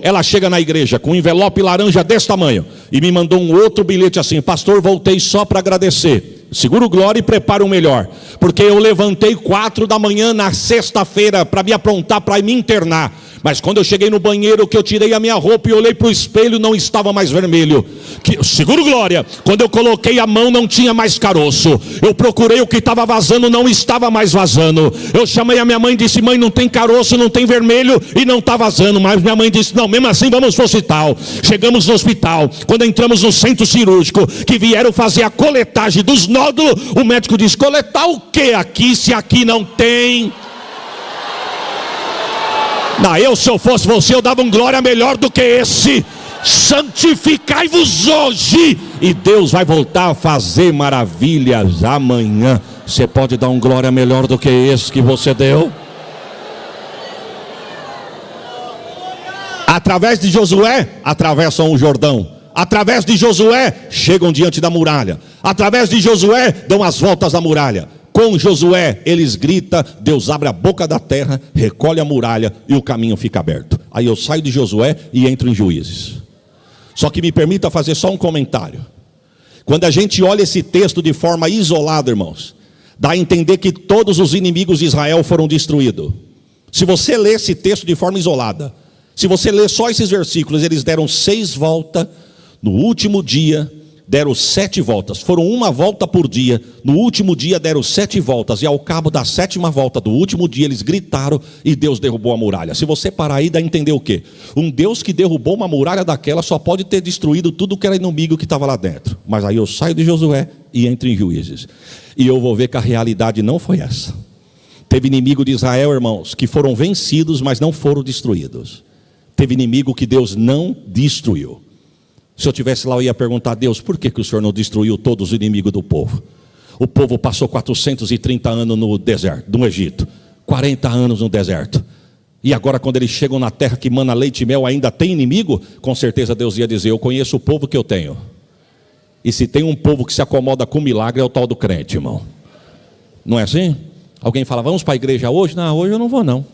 ela chega na igreja com um envelope laranja desse tamanho e me mandou um outro bilhete assim: pastor, voltei só para agradecer. Segura o glória e prepara o melhor, porque eu levantei 4 da manhã na sexta-feira para me aprontar para me internar. Mas quando eu cheguei no banheiro, que eu tirei a minha roupa e olhei para o espelho, não estava mais vermelho. Seguro glória. Quando eu coloquei a mão, não tinha mais caroço. Eu procurei o que estava vazando, não estava mais vazando. Eu chamei a minha mãe e disse: mãe, não tem caroço, não tem vermelho e não está vazando. Mas minha mãe disse: não, mesmo assim vamos para o hospital. Chegamos no hospital. Quando entramos no centro cirúrgico, que vieram fazer a coletagem dos nódulos, o médico disse: coletar o que aqui, se aqui não tem? Não, se eu fosse você, eu dava um glória melhor do que esse. Santificai-vos hoje, e Deus vai voltar a fazer maravilhas amanhã. Você pode dar um glória melhor do que esse que você deu? Através de Josué, atravessam o Jordão. Através de Josué, chegam diante da muralha. Através de Josué, dão as voltas à muralha. Com Josué, eles gritam, Deus abre a boca da terra, recolhe a muralha e o caminho fica aberto. Aí eu saio de Josué e entro em Juízes. Só que me permita fazer só um comentário. Quando a gente olha esse texto de forma isolada, irmãos, dá a entender que todos os inimigos de Israel foram destruídos. Se você ler esse texto de forma isolada, se você ler só esses versículos, eles deram 6 voltas, no último dia deram 7 voltas, foram uma volta por dia, no último dia deram 7 voltas, e ao cabo da 7ª volta do último dia, eles gritaram e Deus derrubou a muralha. Se você parar aí, dá a entender o quê? Um Deus que derrubou uma muralha daquela, só pode ter destruído tudo que era inimigo que estava lá dentro. Mas aí eu saio de Josué e entro em Juízes, e eu vou ver que a realidade não foi essa. Teve inimigo de Israel, irmãos, que foram vencidos, mas não foram destruídos. Teve inimigo que Deus não destruiu. Se eu estivesse lá, eu ia perguntar a Deus: por que o Senhor não destruiu todos os inimigos do povo? O povo passou 430 anos no deserto, no Egito, 40 anos no deserto. E agora, quando eles chegam na terra que mana leite e mel, ainda tem inimigo? Com certeza Deus ia dizer: eu conheço o povo que eu tenho. E se tem um povo que se acomoda com milagre, é o tal do crente, irmão. Não é assim? Alguém fala: vamos para a igreja hoje? Não, hoje eu não vou não.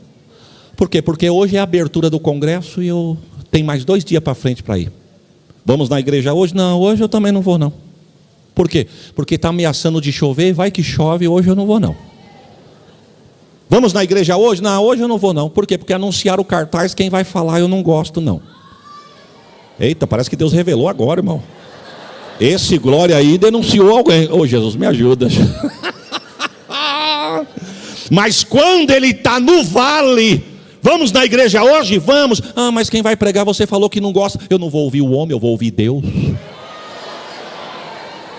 Por quê? Porque hoje é a abertura do congresso e eu tenho mais 2 dias para frente para ir. Vamos na igreja hoje? Não, hoje eu também não vou não. Por quê? Porque está ameaçando de chover, vai que chove, hoje eu não vou não. Vamos na igreja hoje? Não, hoje eu não vou não. Por quê? Porque anunciaram o cartaz, quem vai falar eu não gosto não. Eita, parece que Deus revelou agora, irmão. Esse glória aí denunciou alguém. Ô Jesus, me ajuda. Mas quando ele está no vale... Vamos na igreja hoje? Vamos. Ah, mas quem vai pregar, você falou que não gosta. Eu não vou ouvir o homem, eu vou ouvir Deus.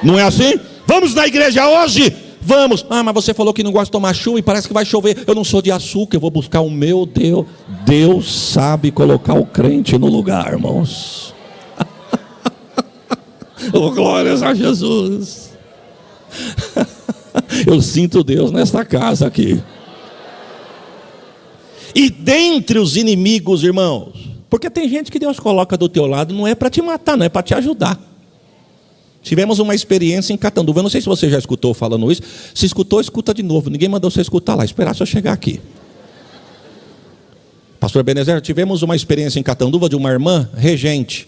Não é assim? Vamos na igreja hoje? Vamos. Ah, mas você falou que não gosta de tomar chuva e parece que vai chover. Eu não sou de açúcar, eu vou buscar o meu Deus. Deus sabe colocar o crente no lugar, irmãos. Oh, glórias a Jesus. Eu sinto Deus nesta casa aqui. E dentre os inimigos, irmãos, porque tem gente que Deus coloca do teu lado, não é para te matar, não é para te ajudar. Tivemos uma experiência em Catanduva, eu não sei se você já escutou falando isso. Se escutou, escuta de novo. Ninguém mandou você escutar lá, esperar só chegar aqui. Pastor Benezer, tivemos uma experiência em Catanduva de uma irmã regente,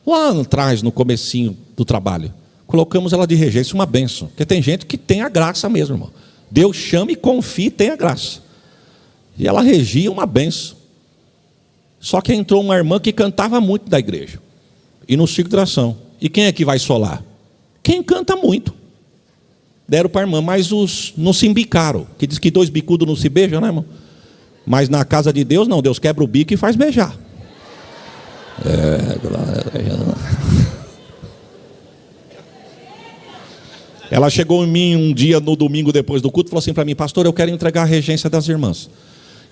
lá atrás, no comecinho do trabalho. Colocamos ela de regência, uma bênção. Porque tem gente que tem a graça mesmo, irmão. Deus chama e confia e tem a graça. E ela regia uma bênção. Só que entrou uma irmã que cantava muito da igreja. E no ciclo de oração. E quem é que vai solar? Quem canta muito. Deram para a irmã, mas os não se embicaram. Que diz que 2 bicudos não se beijam, né, irmão? Mas na casa de Deus, não. Deus quebra o bico e faz beijar. Ela chegou em mim um dia, no domingo, depois do culto, e falou assim para mim: pastor, eu quero entregar a regência das irmãs.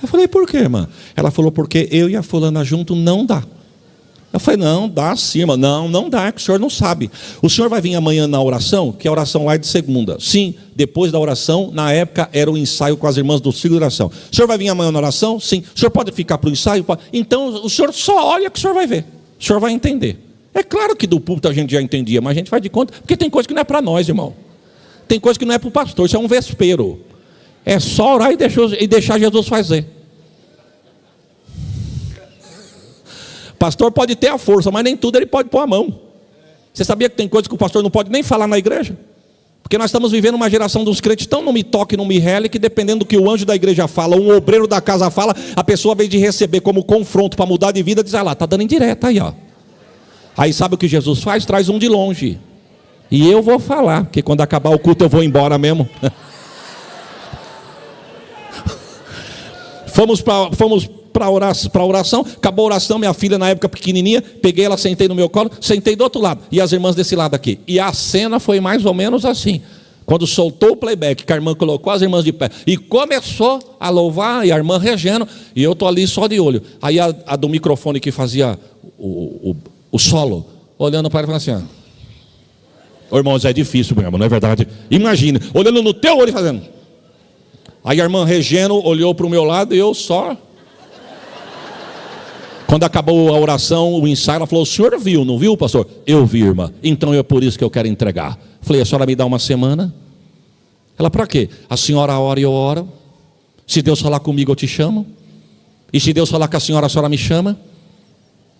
Eu falei: por quê, irmã? Ela falou: porque eu e a fulana junto não dá. Eu falei: não, dá sim, irmã. Não dá, que o senhor não sabe. O senhor vai vir amanhã na oração, que a oração lá é de segunda. Sim, depois da oração, na época era o ensaio com as irmãs do ciclo de oração. O senhor vai vir amanhã na oração? Sim. O senhor pode ficar para o ensaio? Pode. Então o senhor só olha que o senhor vai ver. O senhor vai entender. É claro que do púlpito a gente já entendia, mas a gente faz de conta, porque tem coisa que não é para nós, irmão. Tem coisa que não é para o pastor, isso é um vespeiro. É só orar e deixar Jesus fazer. Pastor pode ter a força, mas nem tudo ele pode pôr a mão. Você sabia que tem coisa que o pastor não pode nem falar na igreja? Porque nós estamos vivendo uma geração dos crentes tão não me toque, não me rele, que dependendo do que o anjo da igreja fala, um obreiro da casa fala, a pessoa, ao invés de receber como confronto para mudar de vida, diz: ah lá, está dando indireta aí, ó. Aí sabe o que Jesus faz? Traz um de longe. E eu vou falar, porque quando acabar o culto eu vou embora mesmo. Fomos para a oração, acabou a oração, minha filha na época pequenininha, peguei ela, sentei no meu colo, sentei do outro lado, e as irmãs desse lado aqui. E a cena foi mais ou menos assim. Quando soltou o playback, que a irmã colocou as irmãs de pé, e começou a louvar, e a irmã regendo, e eu estou ali só de olho. Aí a do microfone que fazia o solo, olhando para ela e falando assim: ó. Ô, irmãos, é difícil mesmo, não é verdade? Imagina, olhando no teu olho e fazendo. Aí a irmã regendo olhou para o meu lado e eu só. Quando acabou a oração, o ensaio, ela falou: o senhor viu, não viu, pastor? Eu vi, irmã. Então é por isso que eu quero entregar. Falei: a senhora me dá uma semana? Ela: para quê? A senhora ora e eu oro. Se Deus falar comigo, eu te chamo. E se Deus falar com a senhora me chama.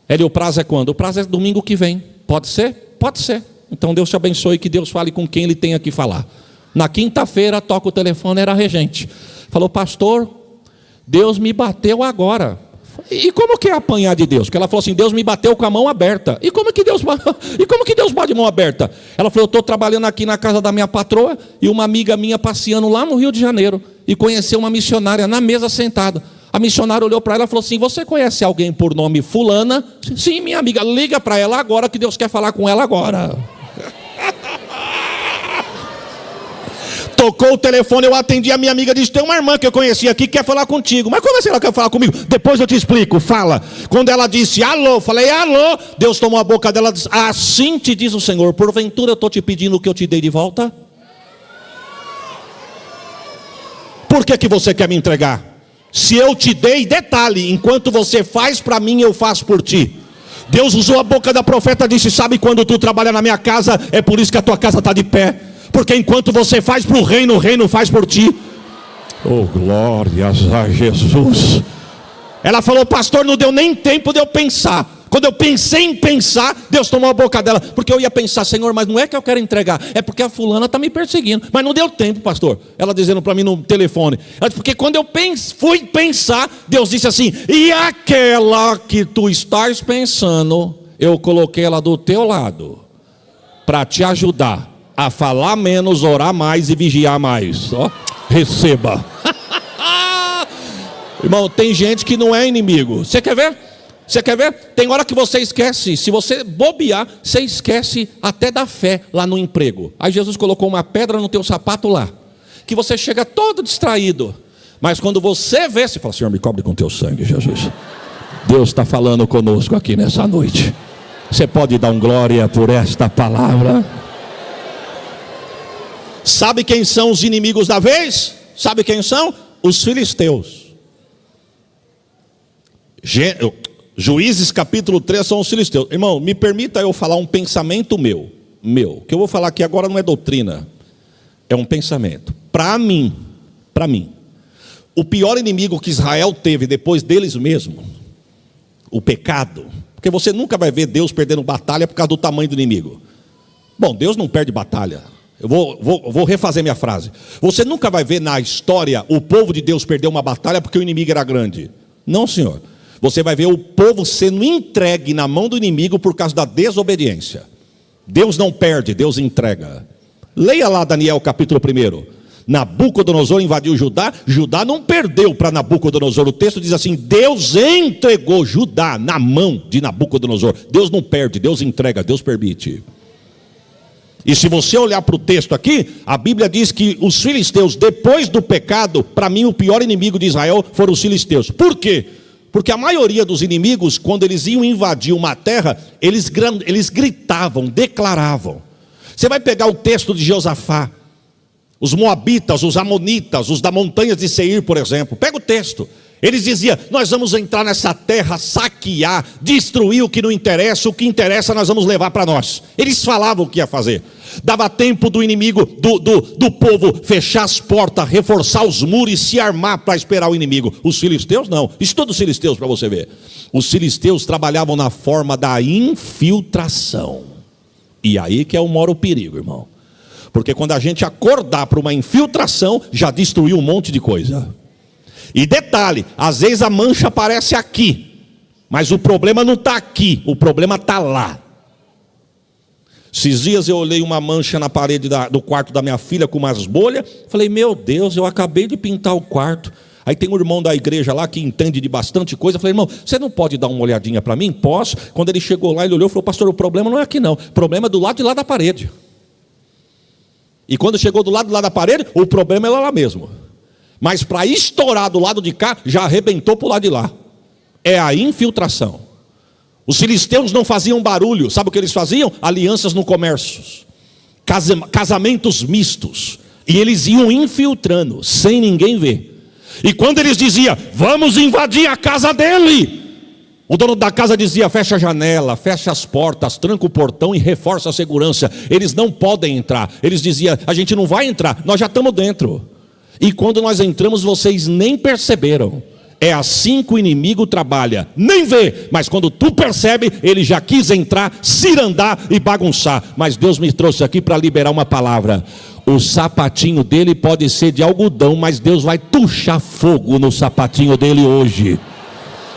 E o prazo é quando? O prazo é domingo que vem. Pode ser? Pode ser. Então Deus te abençoe, que Deus fale com quem Ele tenha que falar. Na quinta-feira, toca o telefone, era a regente. Falou: pastor, Deus me bateu agora. E como que é apanhar de Deus? Porque ela falou assim: Deus me bateu com a mão aberta. E como que Deus bate de mão aberta? Ela falou: eu estou trabalhando aqui na casa da minha patroa, e uma amiga minha passeando lá no Rio de Janeiro, e conheceu uma missionária na mesa sentada. A missionária olhou para ela e falou assim: você conhece alguém por nome fulana? Sim, minha amiga. Liga para ela agora, que Deus quer falar com ela agora. Tocou o telefone, eu atendi, a minha amiga disse: tem uma irmã que eu conheci aqui que quer falar contigo. Mas como assim ela quer falar comigo? Depois eu te explico, fala. Quando ela disse alô, falei alô, Deus tomou a boca dela e disse: assim te diz o Senhor, porventura eu estou te pedindo o que eu te dei de volta? Por que você quer me entregar? Se eu te dei, detalhe, enquanto você faz para mim, eu faço por ti. Deus usou a boca da profeta e disse: sabe quando tu trabalha na minha casa, é por isso que a tua casa está de pé. Porque enquanto você faz para o reino faz por ti. Oh, glórias a Jesus. Ela falou: pastor, não deu nem tempo de eu pensar. Quando eu pensei em pensar, Deus tomou a boca dela. Porque eu ia pensar: Senhor, mas não é que eu quero entregar, é porque a fulana está me perseguindo. Mas não deu tempo, pastor. Ela dizendo para mim no telefone. Ela disse: porque quando eu fui pensar, Deus disse assim: e aquela que tu estás pensando, eu coloquei ela do teu lado, para te ajudar a falar menos, orar mais e vigiar mais. Ó, receba. Irmão, tem gente que não é inimigo. Você quer ver? Você quer ver? Tem hora que você esquece. Se você bobear, você esquece até da fé lá no emprego. Aí Jesus colocou uma pedra no teu sapato lá. que você chega todo distraído. Mas quando você vê, você fala: Senhor, me cobre com teu sangue, Jesus. Deus está falando conosco aqui nessa noite. Você pode dar um glória por esta palavra? Sabe quem são os inimigos da vez? Sabe quem são? Os filisteus. Juízes capítulo 3 são os filisteus. Irmão, me permita eu falar um pensamento meu. O que eu vou falar aqui agora não é doutrina, é um pensamento. Para mim, o pior inimigo que Israel teve depois deles mesmos, o pecado. Porque você nunca vai ver Deus perdendo batalha por causa do tamanho do inimigo. Bom, Deus não perde batalha. Eu vou refazer minha frase. Você nunca vai ver na história o povo de Deus perder uma batalha porque o inimigo era grande. Não, senhor. Você vai ver o povo sendo entregue na mão do inimigo por causa da desobediência. Deus não perde, Deus entrega. Leia lá Daniel capítulo 1. Nabucodonosor invadiu Judá. Judá não perdeu para Nabucodonosor. O texto diz assim: Deus entregou Judá na mão de Nabucodonosor. Deus não perde, Deus entrega, Deus permite. E se você olhar para o texto aqui, a Bíblia diz que os filisteus, depois do pecado, para mim o pior inimigo de Israel foram os filisteus. Por quê? Porque a maioria dos inimigos, quando eles iam invadir uma terra, eles gritavam, declaravam. Você vai pegar o texto de Josafá, os moabitas, os amonitas, os da montanha de Seir, por exemplo. Pega o texto. Eles diziam: nós vamos entrar nessa terra, saquear, destruir o que não interessa, o que interessa nós vamos levar para nós. Eles falavam o que ia fazer. Dava tempo do inimigo, do povo fechar as portas, reforçar os muros e se armar para esperar o inimigo. Os filisteus não. Estuda os filisteus para você ver. Os filisteus trabalhavam na forma da infiltração. E aí que mora o perigo, irmão. Porque quando a gente acordar para uma infiltração, já destruiu um monte de coisa. E detalhe, às vezes a mancha aparece aqui, mas o problema não está aqui, o problema está lá. Esses dias eu olhei uma mancha na parede do quarto da minha filha com umas bolhas. Falei: meu Deus, eu acabei de pintar o quarto. Aí tem um irmão da igreja lá que entende de bastante coisa. Falei: irmão, você não pode dar uma olhadinha para mim? Posso. Quando ele chegou lá, ele olhou e falou: pastor, o problema não é aqui não, o problema é do lado de lá da parede. E quando chegou do lado de lá da parede, o problema é lá mesmo. Mas para estourar do lado de cá, já arrebentou para o lado de lá. É a infiltração. Os filisteus não faziam barulho. Sabe o que eles faziam? Alianças no comércio, casamentos mistos. E eles iam infiltrando, sem ninguém ver. E quando eles diziam: vamos invadir a casa dele, o dono da casa dizia: fecha a janela, fecha as portas, tranca o portão e reforça a segurança. Eles não podem entrar. Eles diziam: a gente não vai entrar, nós já estamos dentro. E quando nós entramos, vocês nem perceberam. É assim que o inimigo trabalha. Nem vê, mas quando tu percebe, ele já quis entrar, cirandar e bagunçar. Mas Deus me trouxe aqui para liberar uma palavra. O sapatinho dele pode ser de algodão, mas Deus vai tuchar fogo no sapatinho dele hoje.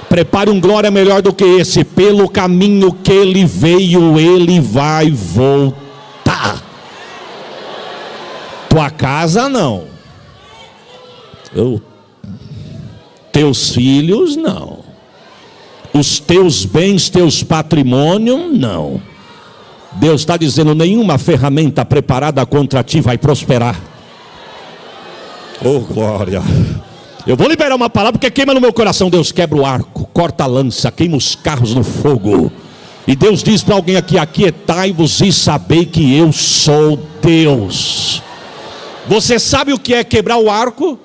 Prepare um glória melhor do que esse. Pelo caminho que ele veio, ele vai voltar. Tua casa não. Teus filhos não. Os teus bens, teus patrimônios não. Deus está dizendo: nenhuma ferramenta preparada contra ti vai prosperar. Oh glória. Eu vou liberar uma palavra porque queima no meu coração. Deus quebra o arco, corta a lança, queima os carros no fogo. E Deus diz para alguém aqui: aquietai-vos e sabei que eu sou Deus. Você sabe o que é quebrar o arco?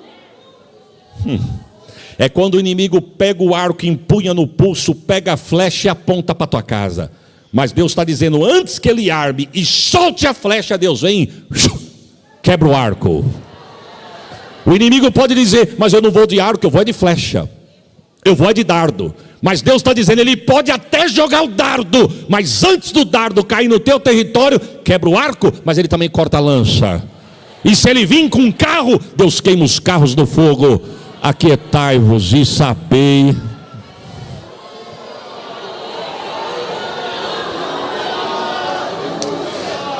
É quando o inimigo pega o arco, empunha no pulso, pega a flecha e aponta para tua casa. Mas Deus está dizendo: antes que ele arme e solte a flecha, Deus vem, quebra o arco. O inimigo pode dizer: mas eu não vou de arco, eu vou de flecha, eu vou de dardo. Mas Deus está dizendo: ele pode até jogar o dardo, mas antes do dardo cair no teu território, quebra o arco, mas ele também corta a lança. E se ele vir com um carro, Deus queima os carros no fogo. Aquietai-vos e sabei.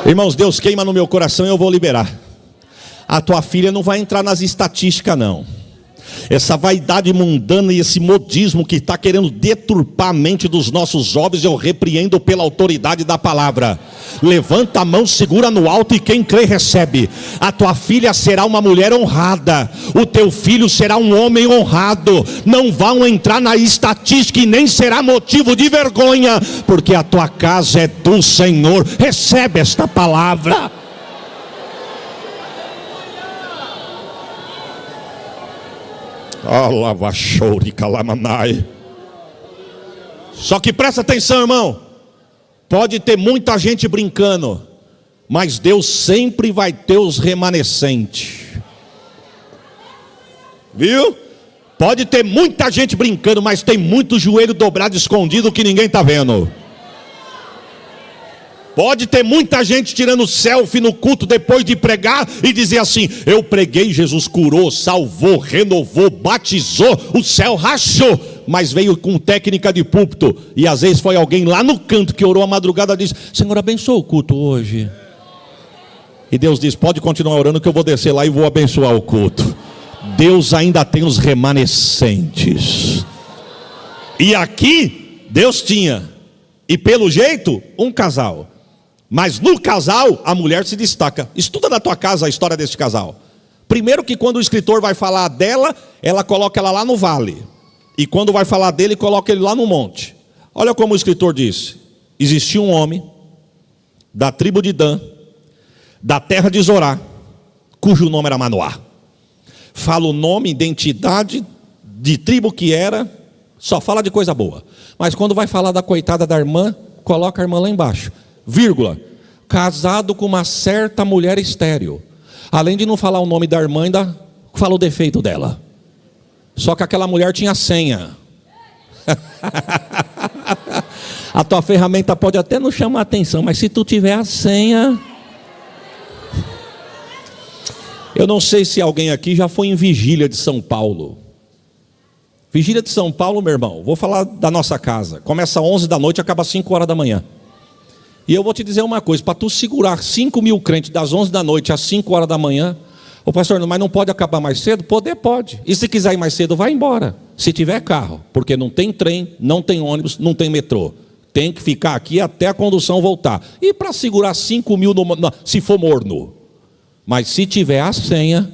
Irmãos, Deus queima no meu coração e eu vou liberar. A tua filha não vai entrar nas estatísticas não. Essa vaidade mundana e esse modismo que está querendo deturpar a mente dos nossos jovens, eu repreendo pela autoridade da palavra. Levanta a mão, segura no alto e quem crê recebe. A tua filha será uma mulher honrada, o teu filho será um homem honrado. Não vão entrar na estatística e nem será motivo de vergonha, porque a tua casa é do Senhor. Recebe esta palavra. Só que presta atenção, irmão. Pode ter muita gente brincando, mas Deus sempre vai ter os remanescentes. Viu? Pode ter muita gente brincando, mas tem muito joelho dobrado escondido que ninguém está vendo. Pode ter muita gente tirando selfie no culto depois de pregar e dizer assim: eu preguei, Jesus curou, salvou, renovou, batizou, o céu rachou. Mas veio com técnica de púlpito. E às vezes foi alguém lá no canto que orou a madrugada e disse: Senhor, abençoa o culto hoje. E Deus diz: pode continuar orando que eu vou descer lá e vou abençoar o culto. Deus ainda tem os remanescentes. E aqui Deus tinha, e pelo jeito, um casal. Mas no casal, a mulher se destaca. Estuda na tua casa a história desse casal. Primeiro que quando o escritor vai falar dela, ela coloca ela lá no vale. E quando vai falar dele, coloca ele lá no monte. Olha como o escritor disse: existia um homem da tribo de Dan, da terra de Zorá, cujo nome era Manoá. Fala o nome, identidade, de tribo que era, só fala de coisa boa. Mas quando vai falar da coitada da irmã, coloca a irmã lá embaixo. Vírgula, casado com uma certa mulher estéril. Além de não falar o nome da irmã, ainda fala o defeito dela. Só que aquela mulher tinha senha. A tua ferramenta pode até não chamar atenção, mas se tu tiver a senha... Eu não sei se alguém aqui já foi em Vigília de São Paulo. Vigília de São Paulo, meu irmão, vou falar da nossa casa. Começa às 11 da noite e acaba às 5 horas da manhã. E eu vou te dizer uma coisa: para tu segurar 5.000 crentes das 11 da noite às 5 horas da manhã, ô pastor, mas não pode acabar mais cedo? Poder pode. E se quiser ir mais cedo, vai embora. Se tiver carro, porque não tem trem, não tem ônibus, não tem metrô. Tem que ficar aqui até a condução voltar. E para segurar 5.000, se for morno. Mas se tiver a senha,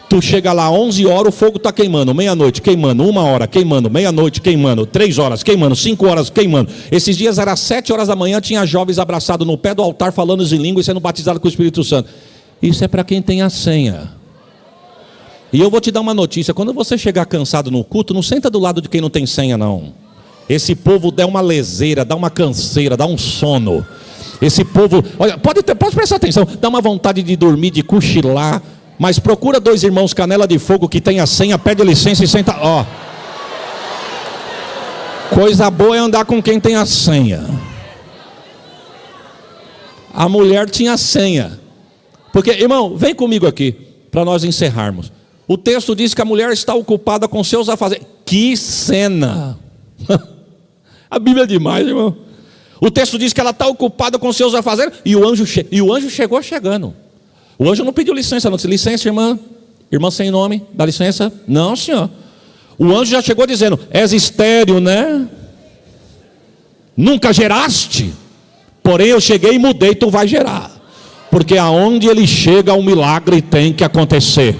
tu chega lá 11 horas, o fogo está queimando, meia-noite queimando, 1 hora queimando, meia-noite queimando, 3 horas queimando, 5 horas queimando. Esses dias era 7 horas da manhã, tinha jovens abraçados no pé do altar, falando em língua e sendo batizados com o Espírito Santo. Isso é para quem tem a senha. E eu vou te dar uma notícia: quando você chegar cansado no culto, não senta do lado de quem não tem senha, não. Esse povo dá uma leseira, dá uma canseira, dá um sono. Esse povo, olha, pode prestar atenção, dá uma vontade de dormir, de cochilar. Mas procura 2 irmãos canela de fogo que tem a senha, pede licença e senta. Ó, coisa boa é andar com quem tem a senha. A mulher tinha a senha. Porque, irmão, vem comigo aqui para nós encerrarmos. O texto diz que a mulher está ocupada com seus afazeres. Que cena! A Bíblia é demais, irmão. O texto diz que ela está ocupada com seus afazeres e o anjo chegou chegando. O anjo não pediu licença, não disse: licença, irmã. Irmã sem nome, dá licença. Não, senhor. O anjo já chegou dizendo: és estéril, né? Nunca geraste. Porém eu cheguei e mudei, tu vai gerar. Porque aonde ele chega, um milagre tem que acontecer.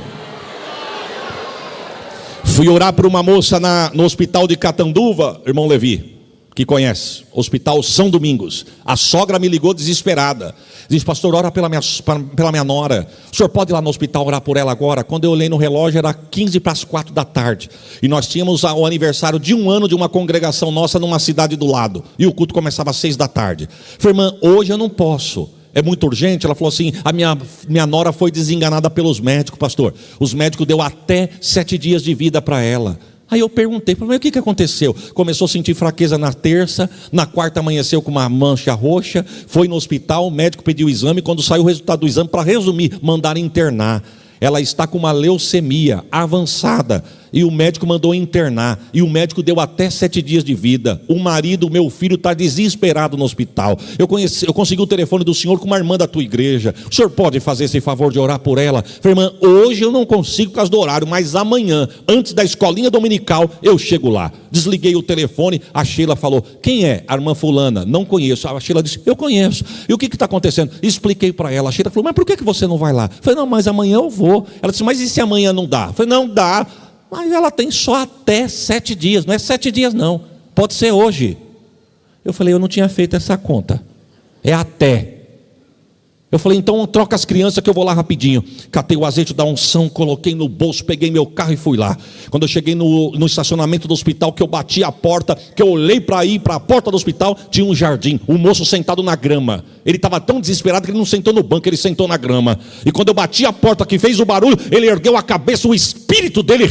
Fui orar para uma moça no hospital de Catanduva, irmão Levi, que conhece, Hospital São Domingos. A sogra me ligou desesperada. Diz: pastor, ora pela minha nora. O senhor pode ir lá no hospital orar por ela agora? Quando eu olhei no relógio, era 15 para as 4 da tarde. E nós tínhamos o aniversário de 1 ano de uma congregação nossa numa cidade do lado. E o culto começava às 6 da tarde. Falei: irmã, hoje eu não posso. É muito urgente. Ela falou assim: a minha nora foi desenganada pelos médicos, pastor. Os médicos deu até 7 dias de vida para ela. Aí eu perguntei: mas o que aconteceu? Começou a sentir fraqueza na terça, na quarta amanheceu com uma mancha roxa, foi no hospital, o médico pediu o exame, quando saiu o resultado do exame, para resumir, mandaram internar. Ela está com uma leucemia avançada E o médico mandou internar. E o médico deu até 7 dias de vida. O marido, meu filho, está desesperado no hospital. Eu consegui o telefone do senhor com uma irmã da tua igreja. O senhor pode fazer esse favor de orar por ela? Falei, irmã, hoje eu não consigo por causa do horário, mas amanhã, antes da escolinha dominical, eu chego lá. Desliguei o telefone, a Sheila falou, quem é? A irmã fulana. Não conheço. A Sheila disse, eu conheço. E o que está acontecendo? Expliquei para ela. A Sheila falou, mas por que você não vai lá? Falei, não, mas amanhã eu vou. Ela disse, mas e se amanhã não dá? Falei, não dá. Mas ela tem só até 7 dias. Não é 7 dias não. Pode ser hoje. Eu falei, eu não tinha feito essa conta. É até. Eu falei, então troca as crianças que eu vou lá rapidinho. Catei o azeite da unção, coloquei no bolso, peguei meu carro e fui lá. Quando eu cheguei no estacionamento do hospital, que eu bati a porta, que eu olhei para ir para a porta do hospital, tinha um jardim, um moço sentado na grama. Ele estava tão desesperado que ele não sentou no banco, ele sentou na grama. E quando eu bati a porta que fez o barulho, ele ergueu a cabeça, o espírito dele